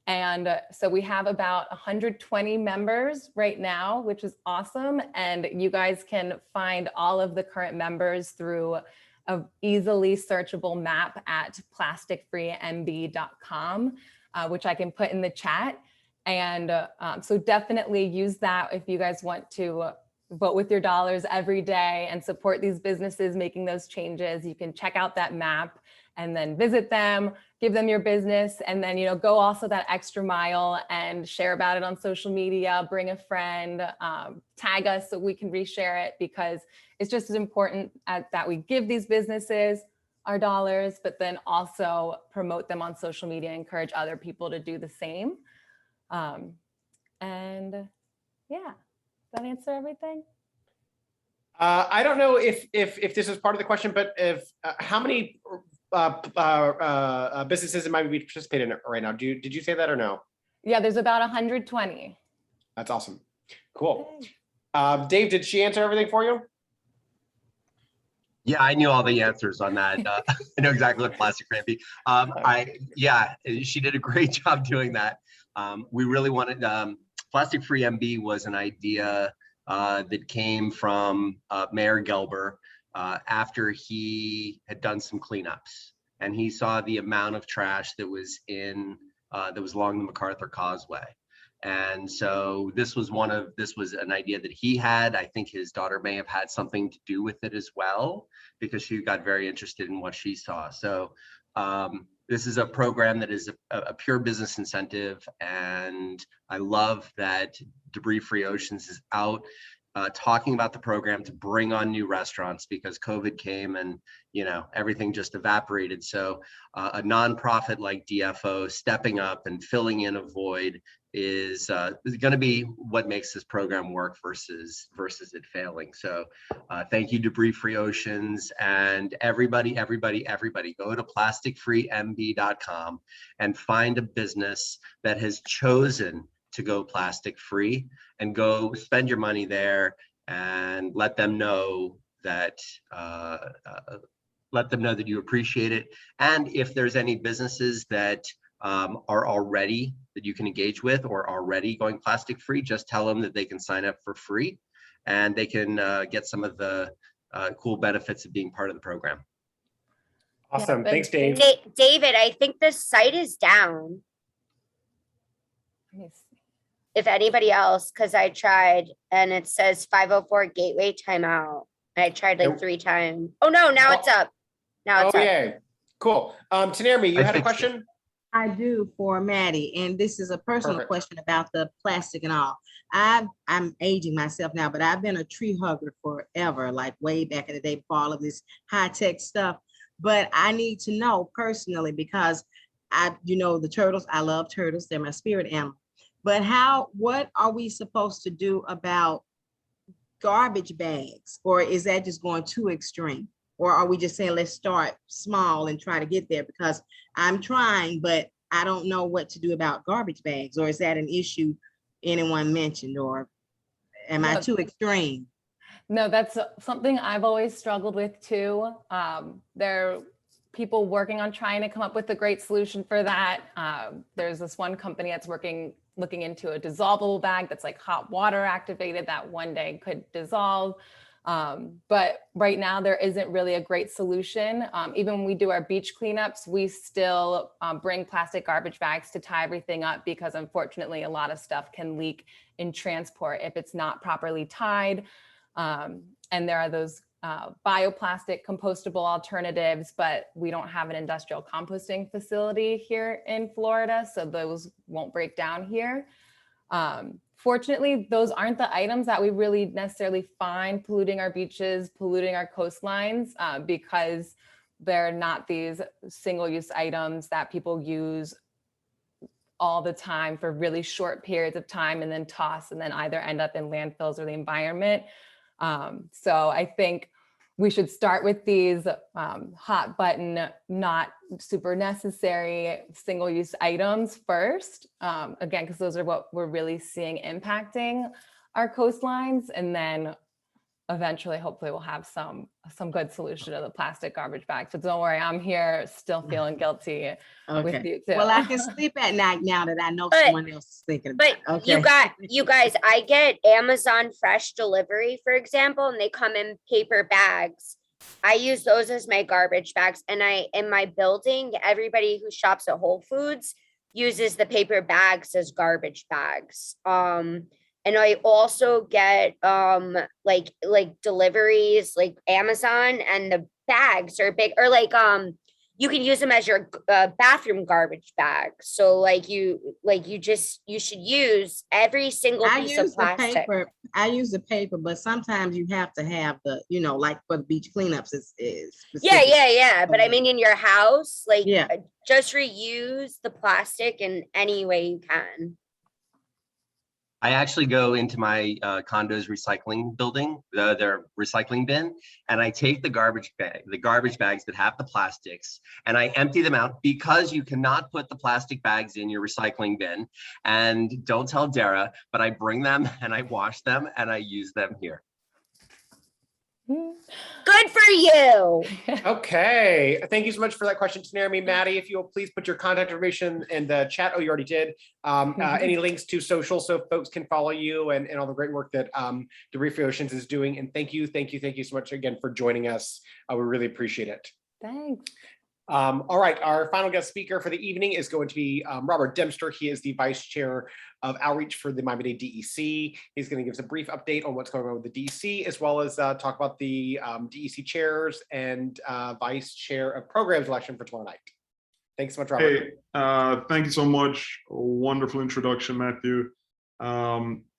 And so we have about 120 members right now, which is awesome. And you guys can find all of the current members through an easily searchable map at plasticfreemb.com, which I can put in the chat. And so definitely use that if you guys want to vote with your dollars every day and support these businesses making those changes. You can check out that map and then visit them, give them your business, and then, you know, go also that extra mile and share about it on social media, bring a friend, tag us so we can reshare it, because it's just as important that we give these businesses our dollars, but then also promote them on social media, encourage other people to do the same. And yeah, does that answer everything? I don't know if this is part of the question, but if how many businesses in Miami Beach participate in it right now? Did you say that or no? Yeah, there's about 120. That's awesome. Cool. Dave, did she answer everything for you? Yeah, I knew all the answers on that. I know exactly what plastic free MB. Yeah, she did a great job doing that. We really wanted, plastic free MB was an idea that came from Mayor Gelber after he had done some cleanups, and he saw the amount of trash that was in that was along the MacArthur Causeway. And so this was an idea that he had. I think his daughter may have had something to do with it as well, because she got very interested in what she saw. So this is a program that is a pure business incentive, and I love that Debris Free Oceans is out talking about the program to bring on new restaurants, because COVID came and, you know, everything just evaporated. So a nonprofit like DFO stepping up and filling in a void is going to be what makes this program work versus it failing. So thank you, Debris Free Oceans, and everybody go to plasticfreemb.com and find a business that has chosen to go plastic free, and go spend your money there and let them know that you appreciate it. And if there's any businesses that are already that you can engage with or already going plastic free, just tell them that they can sign up for free and they can get some of the cool benefits of being part of the program. Awesome. Thanks, Dave. David, I think the site is down. If anybody else, because I tried and it says 504 gateway timeout. I tried like 3 times. Oh no, now it's up. Now it's up. Yeah. Cool. Tanirmi, you had a question? I do, for Maddie, and this is a personal question about the plastic and all. I'm aging myself now, but I've been a tree hugger forever, like way back in the day before all of this high-tech stuff. but I need to know personally because the turtles, I love turtles. They're my spirit animal. But what are we supposed to do about garbage bags? Or is that just going too extreme? Or are we just saying, let's start small and try to get there? Because I'm trying, but I don't know what to do about garbage bags. Or is that an issue anyone mentioned? Or am I too extreme? No, that's something I've always struggled with too. There are people working on trying to come up with a great solution for that. There's this one company that's looking into a dissolvable bag that's like hot water activated that one day could dissolve. But right now there isn't really a great solution. Even when we do our beach cleanups, we still bring plastic garbage bags to tie everything up because unfortunately a lot of stuff can leak in transport if it's not properly tied. And there are those bioplastic compostable alternatives, but we don't have an industrial composting facility here in Florida, so those won't break down here. Fortunately, those aren't the items that we really necessarily find polluting our beaches, polluting our coastlines, because they're not these single-use items that people use all the time for really short periods of time and then toss and then either end up in landfills or the environment. So I think we should start with these hot button, not super necessary single-use items first, again, because those are what we're really seeing impacting our coastlines. And then eventually, hopefully we'll have some good solution to the plastic garbage bags. But don't worry, I'm here still feeling guilty with you too. Well, I can sleep at night now that I know someone else is thinking about it. But you guys, I get Amazon Fresh delivery, for example, and they come in paper bags. I use those as my garbage bags. And in my building, everybody who shops at Whole Foods uses the paper bags as garbage bags. And I also get like deliveries like Amazon, and the bags are big, or like you can use them as your bathroom garbage bag. So like you should use every single piece of plastic. I use the paper, but sometimes you have to have the, like for the beach cleanups is Yeah. But I mean, in your house, like just reuse the plastic in any way you can. I actually go into my condo's recycling building, their recycling bin, and I take the garbage bags that have the plastics, and I empty them out because you cannot put the plastic bags in your recycling bin. And don't tell Dara, but I bring them and I wash them and I use them here. Good for you. Okay, thank you so much for that question, Taneri. Maddie, if you will please put your contact information in the chat. Oh, you already did. Any links to social so folks can follow you and all the great work that Debris Free Oceans is doing. And thank you so much again for joining us. We really appreciate it. Thanks. All right, our final guest speaker for the evening is going to be Robert Dempster. He is the Vice Chair of Outreach for the Miami-Dade DEC. He's going to give us a brief update on what's going on with the DEC, as well as talk about the DEC chairs and Vice Chair of Programs election for tomorrow night. Thanks so much, Robert. Hey, thank you so much. A wonderful introduction, Matthew.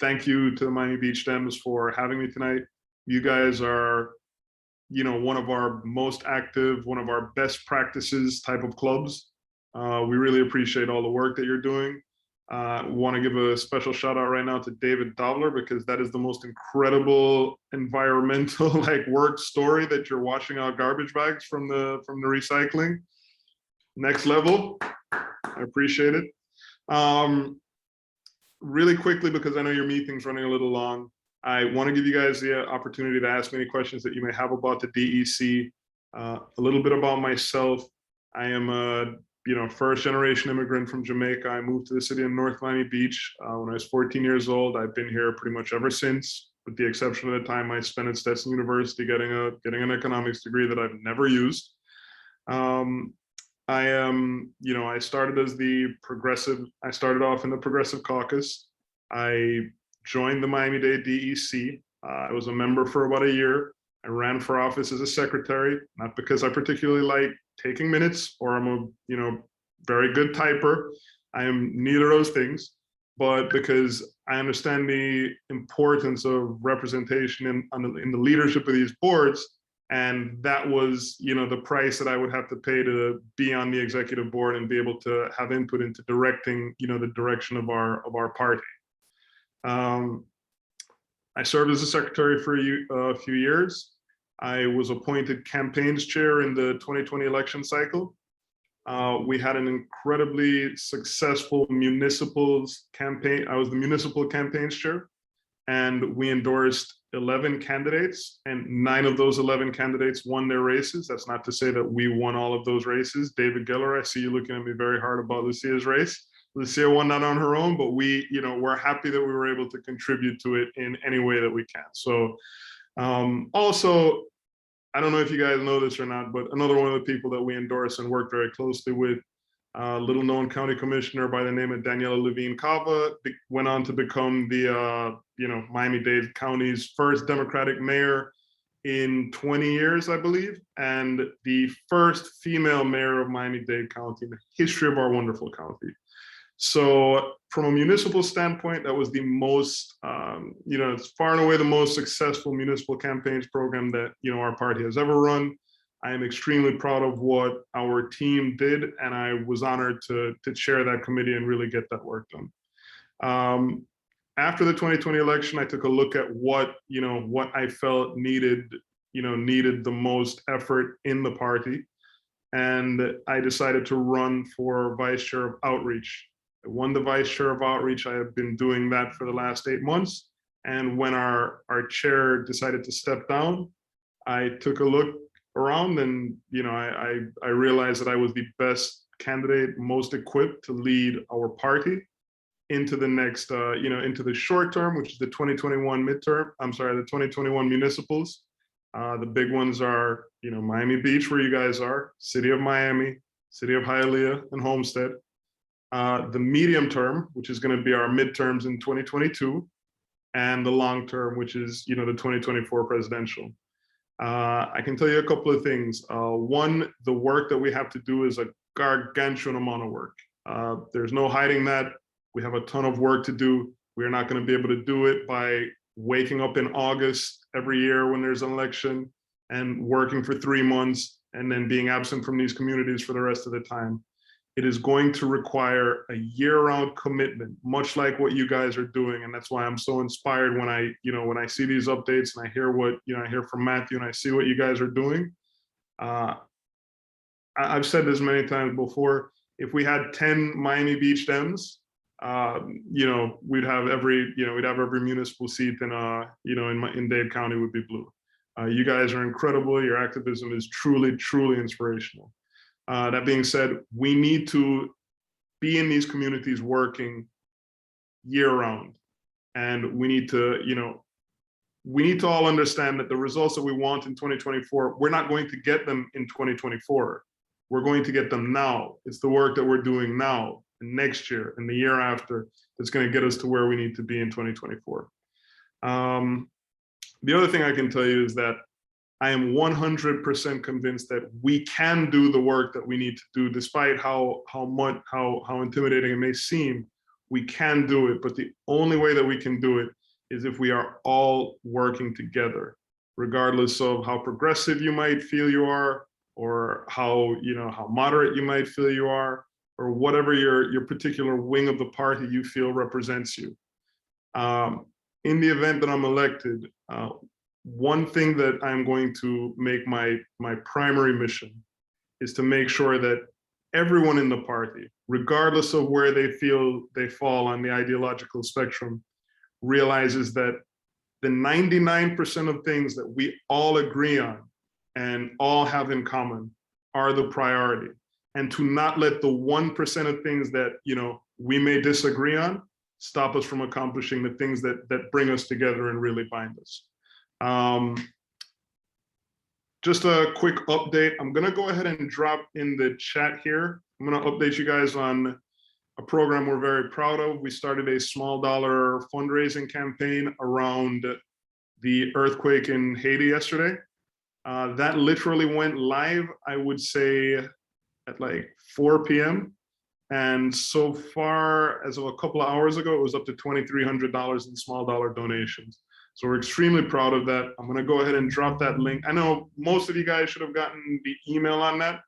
Thank you to the Miami Beach Dems for having me tonight. You guys are one of our most active, one of our best practices type of clubs. We really appreciate all the work that you're doing. Want to give a special shout out right now to David Dobler, because that is the most incredible environmental work story that you're washing out garbage bags from the recycling. Next level. I appreciate it. Really quickly, because I know your meeting's running a little long, I want to give you guys the opportunity to ask me any questions that you may have about the DEC. A little bit about myself. I am a first generation immigrant from Jamaica. I moved to the city of North Miami Beach when I was 14 years old. I've been here pretty much ever since, with the exception of the time I spent at Stetson University getting an economics degree that I've never used. I am, I started off in the Progressive Caucus. I joined the Miami-Dade DEC. I was a member for about a year. I ran for office as a secretary, not because I particularly like taking minutes or I'm a very good typer. I am neither of those things, but because I understand the importance of representation in the leadership of these boards, And that was, the price that I would have to pay to be on the executive board and be able to have input into directing, the direction of our party. I served as a secretary for a few years. I was appointed campaigns chair in the 2020 election cycle. We had an incredibly successful municipals campaign. I was the municipal campaigns chair, and we endorsed 11 candidates, and 9 of those 11 candidates won their races. That's not to say that we won all of those races. David Geller, I see you looking at me very hard about Lucia's race. Lucia won that on her own, but we're happy that we were able to contribute to it in any way that we can. So also, I don't know if you guys know this or not, but another one of the people that we endorse and work very closely with, little known county commissioner by the name of Daniela Levine Cava, went on to become the Miami-Dade County's first Democratic mayor in 20 years, I believe, and the first female mayor of Miami-Dade County in the history of our wonderful county. So from a municipal standpoint, that was the most, it's far and away the most successful municipal campaigns program that, our party has ever run. I am extremely proud of what our team did, and I was honored to chair that committee and really get that work done. After the 2020 election, I took a look at what I felt needed the most effort in the party, and I decided to run for vice chair of outreach. I won the vice chair of outreach. I have been doing that for the last 8 months. And when our chair decided to step down, I took a look around and, I realized that I was the best candidate, most equipped to lead our party into the next, into the short term, which is the 2021 the 2021 municipals. The big ones are, Miami Beach, where you guys are, City of Miami, City of Hialeah, and Homestead. The medium term, which is going to be our midterms in 2022, and the long term, which is the 2024 presidential. I can tell you a couple of things. One, the work that we have to do is a gargantuan amount of work. There's no hiding that. We have a ton of work to do. We're not going to be able to do it by waking up in August every year when there's an election and working for 3 months and then being absent from these communities for the rest of the time. It is going to require a year-round commitment, much like what you guys are doing. And that's why I'm so inspired when I see these updates and I hear what, I hear from Matthew and I see what you guys are doing. I've said this many times before, if we had 10 Miami Beach Dems, we'd have every municipal seat in Dade County would be blue. You guys are incredible. Your activism is truly, truly inspirational. That being said, we need to be in these communities working year-round, and we need to all understand that the results that we want in 2024, we're not going to get them in 2024. We're going to get them now. It's the work that we're doing now and next year and the year after that's going to get us to where we need to be in 2024. The other thing I can tell you is that I am 100% convinced that we can do the work that we need to do, despite how intimidating it may seem. We can do it, but the only way that we can do it is if we are all working together, regardless of how progressive you might feel you are, or how moderate you might feel you are, or whatever your particular wing of the party you feel represents you. In the event that I'm elected, one thing that I'm going to make my primary mission is to make sure that everyone in the party, regardless of where they feel they fall on the ideological spectrum, realizes that the 99% of things that we all agree on and all have in common are the priority. And to not let the 1% of things that we may disagree on stop us from accomplishing the things that bring us together and really bind us. Just a quick update. I'm gonna go ahead and drop in the chat here. I'm gonna update you guys on a program we're very proud of. We started a small dollar fundraising campaign around the earthquake in Haiti yesterday. That literally went live, I would say, at like 4 p.m. And so far, as of a couple of hours ago, it was up to $2,300 in small dollar donations. So we're extremely proud of that. I'm gonna go ahead and drop that link. I know most of you guys should have gotten the email on that,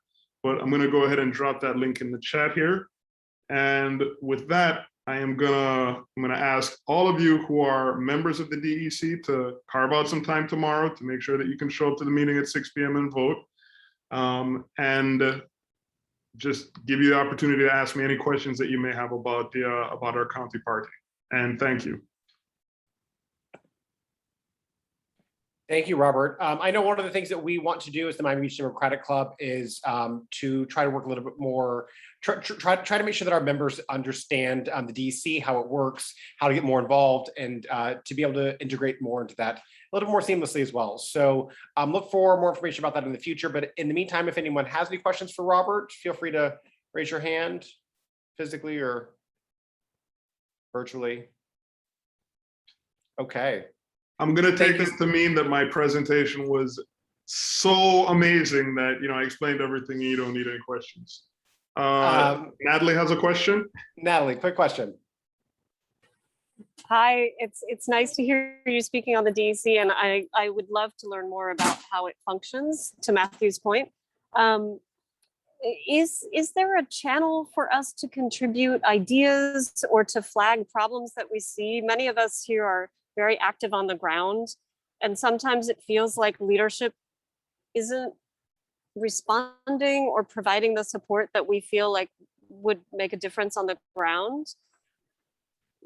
but I'm gonna go ahead and drop that link in the chat here. And with that, I'm gonna ask all of you who are members of the DEC to carve out some time tomorrow to make sure that you can show up to the meeting at 6 p.m. and vote. And just give you the opportunity to ask me any questions that you may have about our county party. And thank you. Thank you, Robert. I know one of the things that we want to do as the Miami Beach Democratic Club is to try to work a little bit more, try to make sure that our members understand the DEC, how it works, how to get more involved, and to be able to integrate more into that a little more seamlessly as well. So look for more information about that in the future. But in the meantime, if anyone has any questions for Robert, feel free to raise your hand physically or virtually. Okay. I'm gonna take this to mean that my presentation was so amazing that I explained everything and you don't need any questions. Natalie has a question. Natalie, quick question. Hi, it's nice to hear you speaking on the DEC, and I would love to learn more about how it functions, to Matthew's point. Is there a channel for us to contribute ideas or to flag problems that we see? Many of us here are very active on the ground, and sometimes it feels like leadership isn't responding or providing the support that we feel like would make a difference on the ground.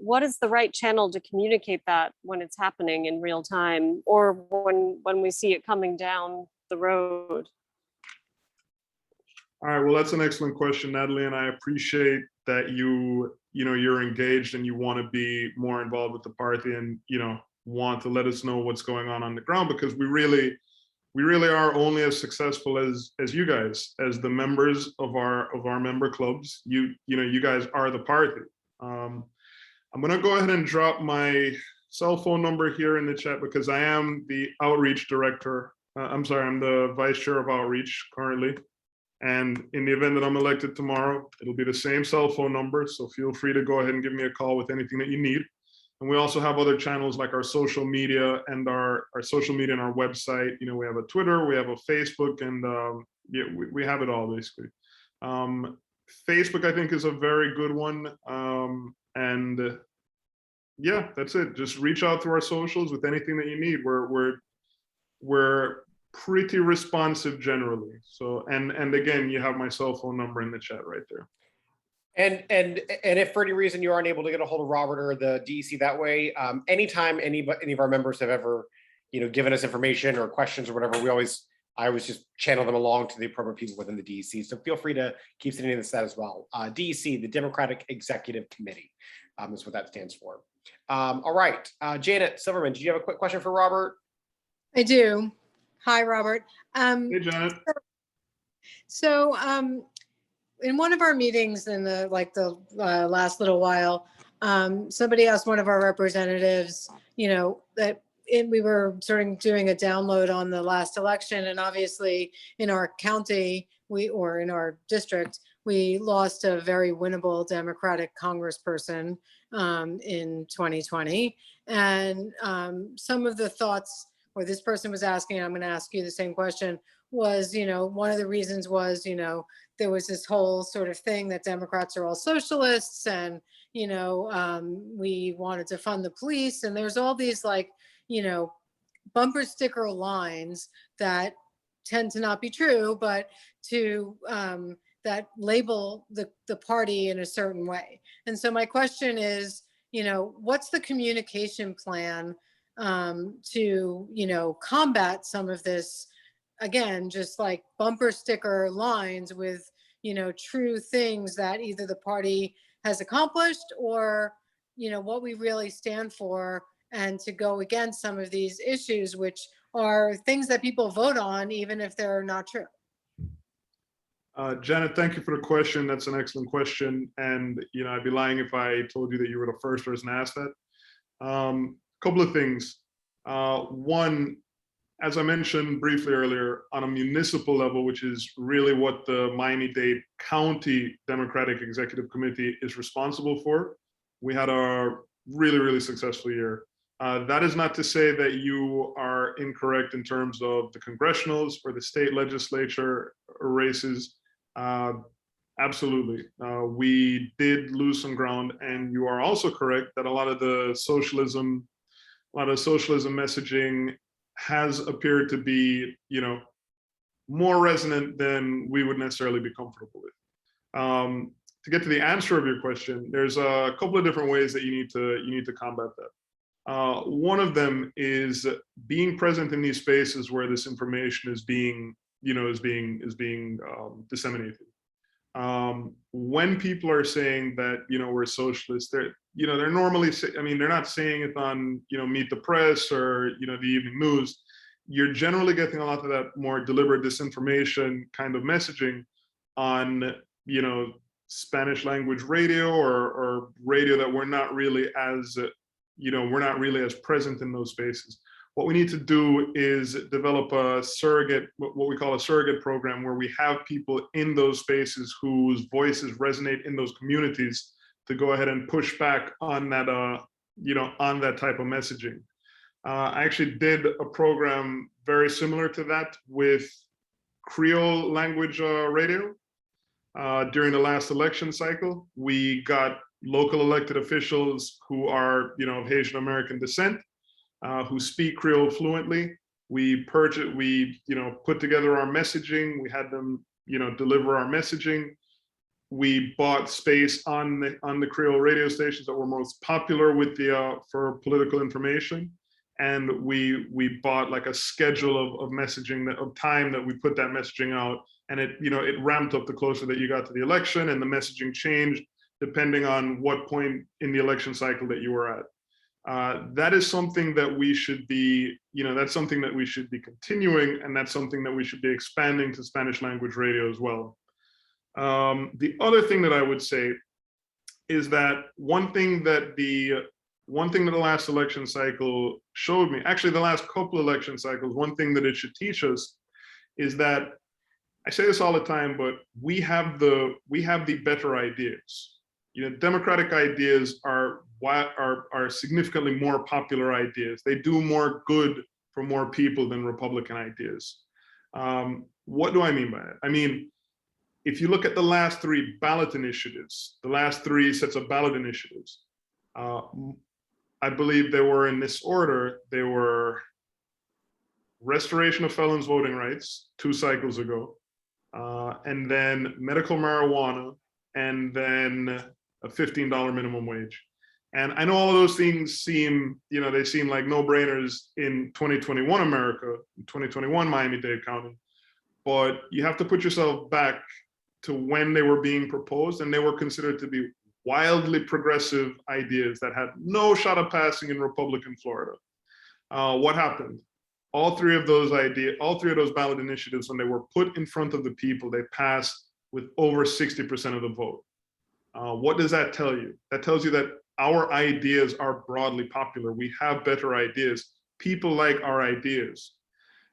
What is the right channel to communicate that when it's happening in real time, or when we see it coming down the road? All right, well, that's an excellent question, Natalie, and I appreciate that you're engaged and you want to be more involved with the party and want to let us know what's going on the ground, because we really are only as successful as you guys, as the members of our member clubs. You guys are the party. I'm gonna go ahead and drop my cell phone number here in the chat because I am the outreach director. I'm the vice chair of outreach currently. And in the event that I'm elected tomorrow, it'll be the same cell phone number. So feel free to go ahead and give me a call with anything that you need. And we also have other channels like our social media and our social media and our website. We have a Twitter, we have a Facebook, and we have it all basically. Facebook, I think, is a very good one. And yeah, that's it. Just reach out to our socials with anything that you need. We're pretty responsive generally. So, and again, you have my cell phone number in the chat right there. And if for any reason you aren't able to get a hold of Robert or the DEC that way, anytime any of our members have ever, given us information or questions or whatever, I always just channel them along to the appropriate people within the DEC. So feel free to keep sending this as well. DEC, the Democratic Executive Committee, is what that stands for. All right, Janet Silverman, did you have a quick question for Robert? I do. Hi, Robert. Hey, Janet. So in one of our meetings in the last little while, somebody asked one of our representatives, that we were sort of doing a download on the last election, and obviously in our county, or in our district, we lost a very winnable Democratic congressperson in 2020. And some of the thoughts, or this person was asking, and I'm going to ask you the same question, was, one of the reasons was, there was this whole sort of thing that Democrats are all socialists, and, we wanted to fund the police. And there's all these bumper sticker lines that tend to not be true, but to that label the party in a certain way. And so my question is, what's the communication plan to, combat some of this, again, just like bumper sticker lines with, true things that either the party has accomplished or, what we really stand for, and to go against some of these issues, which are things that people vote on, even if they're not true. Janet, thank you for the question. That's an excellent question. And, I'd be lying if I told you that you were the first person to ask that. Couple of things. One, as I mentioned briefly earlier, on a municipal level, which is really what the Miami-Dade County Democratic Executive Committee is responsible for, we had a really, really successful year. That is not to say that you are incorrect in terms of the congressionals or the state legislature races. Absolutely. We did lose some ground, and you are also correct that a lot of socialism messaging has appeared to be, more resonant than we would necessarily be comfortable with. To get to the answer of your question, there's a couple of different ways that you need to combat that. One of them is being present in these spaces where this information is being disseminated. When people are saying that we're socialists, they're normally they're not saying it on Meet the Press or the evening news. You're generally getting a lot of that more deliberate disinformation kind of messaging on Spanish language radio or radio that we're not really as present in those spaces. What we need to do is develop a surrogate, what we call a surrogate program, where we have people in those spaces whose voices resonate in those communities to go ahead and push back on that, on that type of messaging. I actually did a program very similar to that with Creole language radio. During the last election cycle, we got local elected officials who are, of Haitian American descent, who speak Creole fluently. We put together our messaging. We had them, deliver our messaging. We bought space on the Creole radio stations that were most popular with for political information, and we bought like a schedule of messaging of time that we put that messaging out, and it ramped up the closer that you got to the election, and the messaging changed depending on what point in the election cycle that you were at. That is something that we should be, that's something that we should be continuing, and that's something that we should be expanding to Spanish language radio as well. The other thing that I would say is that one thing that the last election cycle showed me, actually the last couple election cycles, one thing that it should teach us is that, I say this all the time, but we have the better ideas. Democratic ideas are significantly more popular ideas. They do more good for more people than Republican ideas. What do I mean by that? I mean, if you look at the last three ballot initiatives, the last three sets of ballot initiatives, I believe they were in this order. They were restoration of felons' voting rights 2 cycles ago, and then medical marijuana, and then a $15 minimum wage. And I know all of those things seem, they seem like no-brainers in 2021 America, 2021 Miami-Dade County, but you have to put yourself back to when they were being proposed, and they were considered to be wildly progressive ideas that had no shot of passing in Republican Florida. What happened? All three of those ballot initiatives, when they were put in front of the people, they passed with over 60% of the vote. What does that tell you? That tells you that our ideas are broadly popular. We have better ideas. People like our ideas.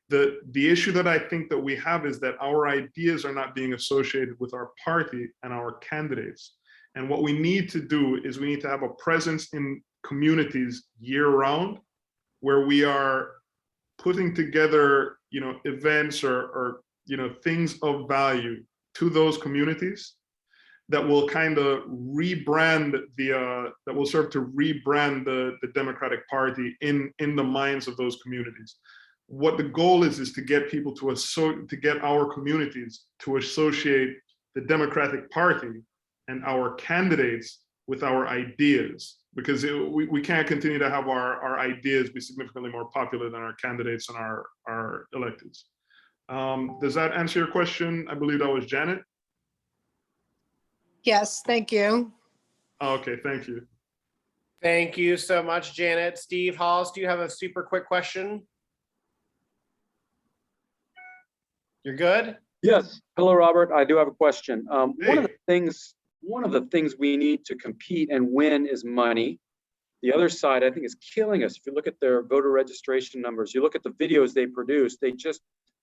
The issue that I think that we have is that our ideas are not being associated with our party and our candidates. And what we need to do is we need to have a presence in communities year round, where we are putting together, events or things of value to those communities that will kind of rebrand that will serve to rebrand the Democratic Party in the minds of those communities. What the goal is to get people to get our communities to associate the Democratic Party and our candidates with our ideas, because we can't continue to have our ideas be significantly more popular than our candidates and our electeds. Does that answer your question? I believe that was Janet. Yes, thank you. Okay, thank you. Thank you so much, Janet. Steve Hollis, do you have a super quick question? You're good? Yes. Hello, Robert. I do have a question. One of the things we need to compete and win is money. The other side, I think, is killing us. If you look at their voter registration numbers, you look at the videos they produce,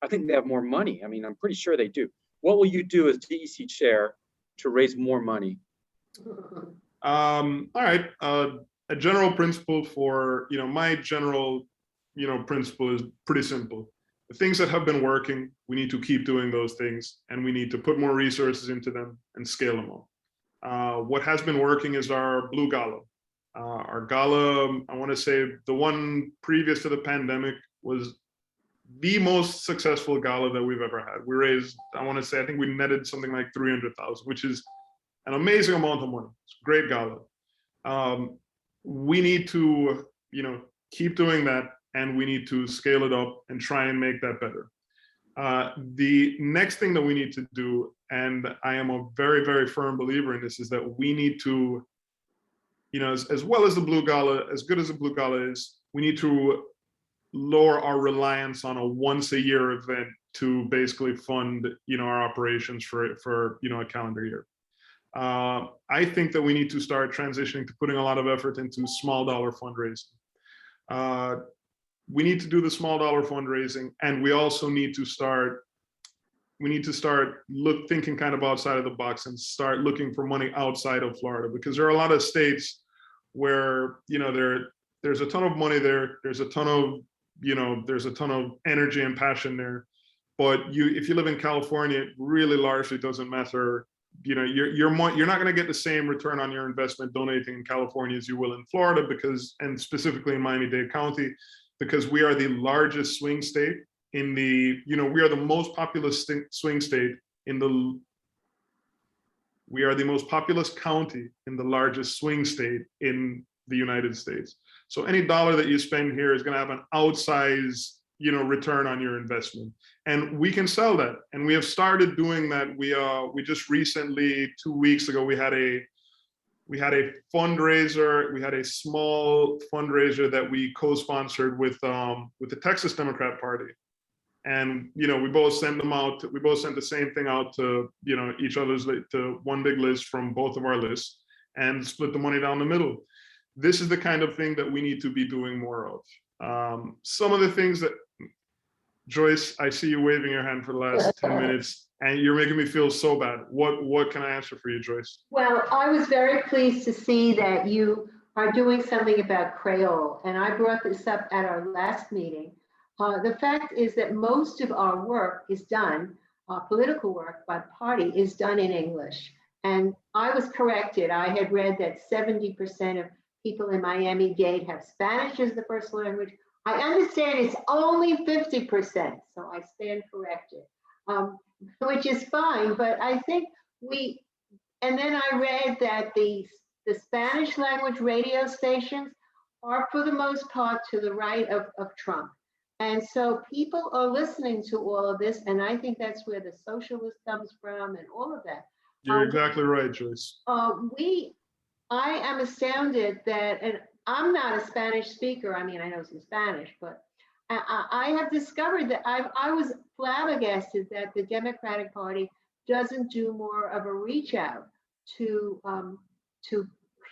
I think they have more money. I mean, I'm pretty sure they do. What will you do as DEC chair to raise more money? All right. a general principle for, my general, principle is pretty simple. The things that have been working, we need to keep doing those things, and we need to put more resources into them and scale them up. What has been working is our Blue Gala. Our gala, I want to say the one previous to the pandemic was the most successful gala that we've ever had. We raised, I want to say, I think we netted something like 300,000, which is an amazing amount of money. It's a great gala. We need to, keep doing that, and we need to scale it up and try and make that better. The next thing that we need to do, and I am a very, very firm believer in this, is that we need to, as well as the Blue Gala, as good as the Blue Gala is, we need to lower our reliance on a once-a-year event to basically fund, our operations for a calendar year. I think that we need to start transitioning to putting a lot of effort into small dollar fundraising. We need to do the small dollar fundraising, and we also need to start thinking kind of outside of the box and start looking for money outside of Florida, because there are a lot of states where, there's a ton of money there. There's a ton of energy and passion there. But if you live in California, it really largely doesn't matter. You're not going to get the same return on your investment donating in California as you will in Florida, and specifically in Miami-Dade County, because we are the largest swing state in the, we are the most populous swing state we are the most populous county in the largest swing state in the United States. So any dollar that you spend here is going to have an outsized, return on your investment. And we can sell that. And we have started doing that. We just recently, 2 weeks ago, we had a fundraiser. We had a small fundraiser that we co-sponsored with the Texas Democrat Party. And, we both sent them out. We both sent the same thing out to, each other's, to one big list from both of our lists, and split the money down the middle. This is the kind of thing that we need to be doing more of. Some of the things that, Joyce, I see you waving your hand for the last 10 minutes, and you're making me feel so bad. What can I answer for you, Joyce? Well, I was very pleased to see that you are doing something about Creole, and I brought this up at our last meeting. The fact is that most of our work is done, political work by the party is done in English. And I was corrected. I had read that 70% of people in Miami-Dade have Spanish as the first language. I understand it's only 50%, so I stand corrected, which is fine. But I think and then I read that the Spanish language radio stations are for the most part to the right of Trump. And so people are listening to all of this, and I think that's where the socialist comes from and all of that. You're exactly right, Joyce. I am astounded that, and I'm not a Spanish speaker. I mean, I know some Spanish, but I have discovered that I was flabbergasted that the Democratic Party doesn't do more of a reach out to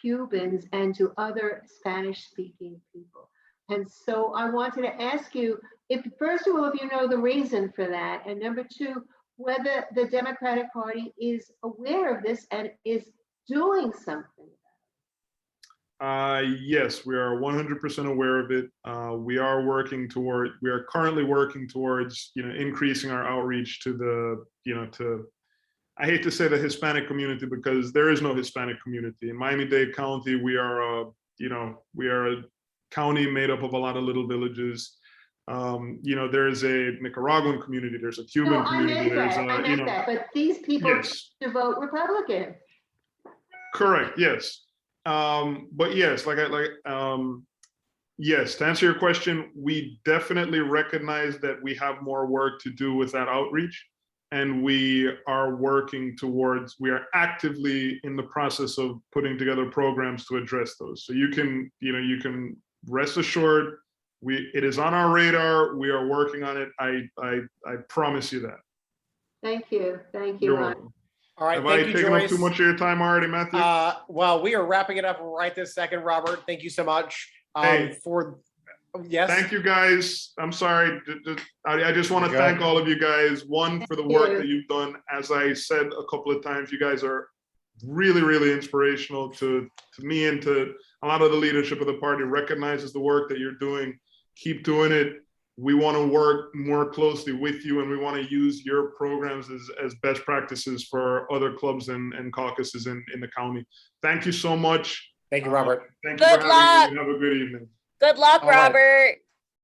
Cubans and to other Spanish speaking people. And so I wanted to ask you, first of all, if you know the reason for that, and number two, whether the Democratic Party is aware of this and is doing something. Yes, we are 100% aware of it. We are currently working towards, increasing our outreach to the, I hate to say the Hispanic community, because there is no Hispanic community. In Miami-Dade County, we are a county made up of a lot of little villages. There is a Nicaraguan community, there's a Cuban community. I meant that, but these people to vote Republican. Correct, yes. But yes, yes, to answer your question, we definitely recognize that we have more work to do with that outreach, and we are actively in the process of putting together programs to address those. So you can rest assured, it is on our radar. We are working on it. I promise you that. Thank you. You're welcome. All right, Have thank I you, taken Joyce. up too much of your time already, Matthew? Well, we are wrapping it up right this second, Robert. Thank you so much. Yes. Thank you, guys. I'm sorry. I just want to thank all of you guys. One, for the work that you've done. As I said a couple of times, you guys are really, really inspirational to me and to a lot of the leadership of the party recognizes the work that you're doing. Keep doing it. We want to work more closely with you, and we want to use your programs as best practices for other clubs and caucuses in the county. Thank you so much. Thank you, Robert. Thank you Good for having luck. me. Have a good evening. Good luck, All right. Robert.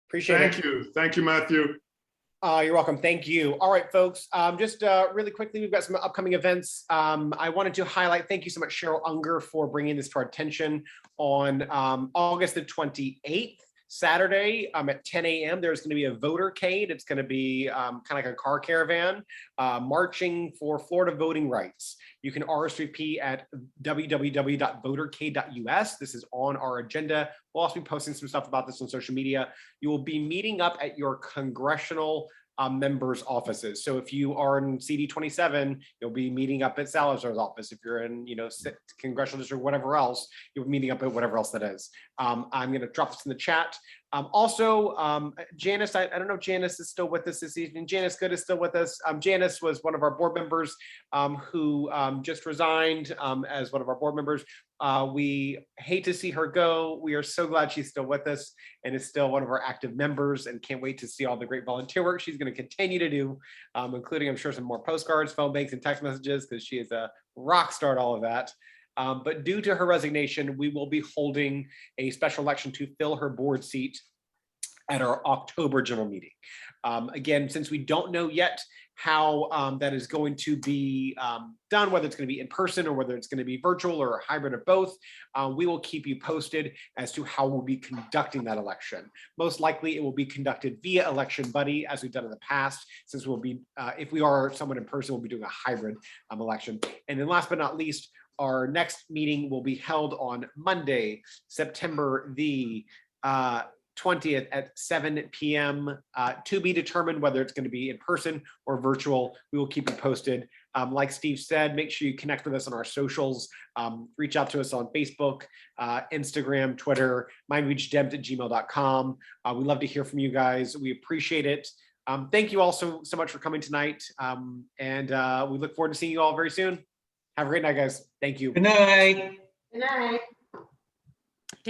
Appreciate it. Thank you. Thank you, Matthew. You're welcome. Thank you. All right, folks. Just really quickly, we've got some upcoming events. I wanted to highlight, thank you so much, Cheryl Unger, for bringing this to our attention on August the 28th. Saturday at 10 a.m. There's going to be a votercade. It's going to be kind of like a car caravan marching for Florida voting rights. You can RSVP at www.votercade.us. This is on our agenda. We'll also be posting some stuff about this on social media. You will be meeting up at your congressional members' offices. So if you are in CD 27, you'll be meeting up at Salazar's office. If you're in, congressional district, whatever else, you'll be meeting up at whatever else that is. I'm going to drop this in the chat. Also, Janice, I don't know if Janice is still with us this evening. Janice Good is still with us. Janice was one of our board members who just resigned as one of our board members. We hate to see her go. We are so glad she's still with us and is still one of our active members, and can't wait to see all the great volunteer work she's going to continue to do, including, I'm sure, some more postcards, phone banks, and text messages, because she is a rock star at all of that. But due to her resignation, we will be holding a special election to fill her board seat at our October general meeting. Again, since we don't know yet how that is going to be done, whether it's going to be in person or whether it's going to be virtual or a hybrid of both, we will keep you posted as to how we'll be conducting that election. Most likely it will be conducted via Election Buddy, as we've done in the past, since we'll be, if we are someone in person, we'll be doing a hybrid election. And then last but not least, our next meeting will be held on Monday, September the 20th at 7 p.m. To be determined whether it's going to be in person or virtual. We will keep you posted. Like Steve said, make sure you connect with us on our socials. Reach out to us on Facebook, Instagram, Twitter, miamibeachdempt@gmail.com. We love to hear from you guys. We appreciate it. Thank you all so much for coming tonight. And we look forward to seeing you all very soon. Have a great night, guys. Thank you. Good night. Good night.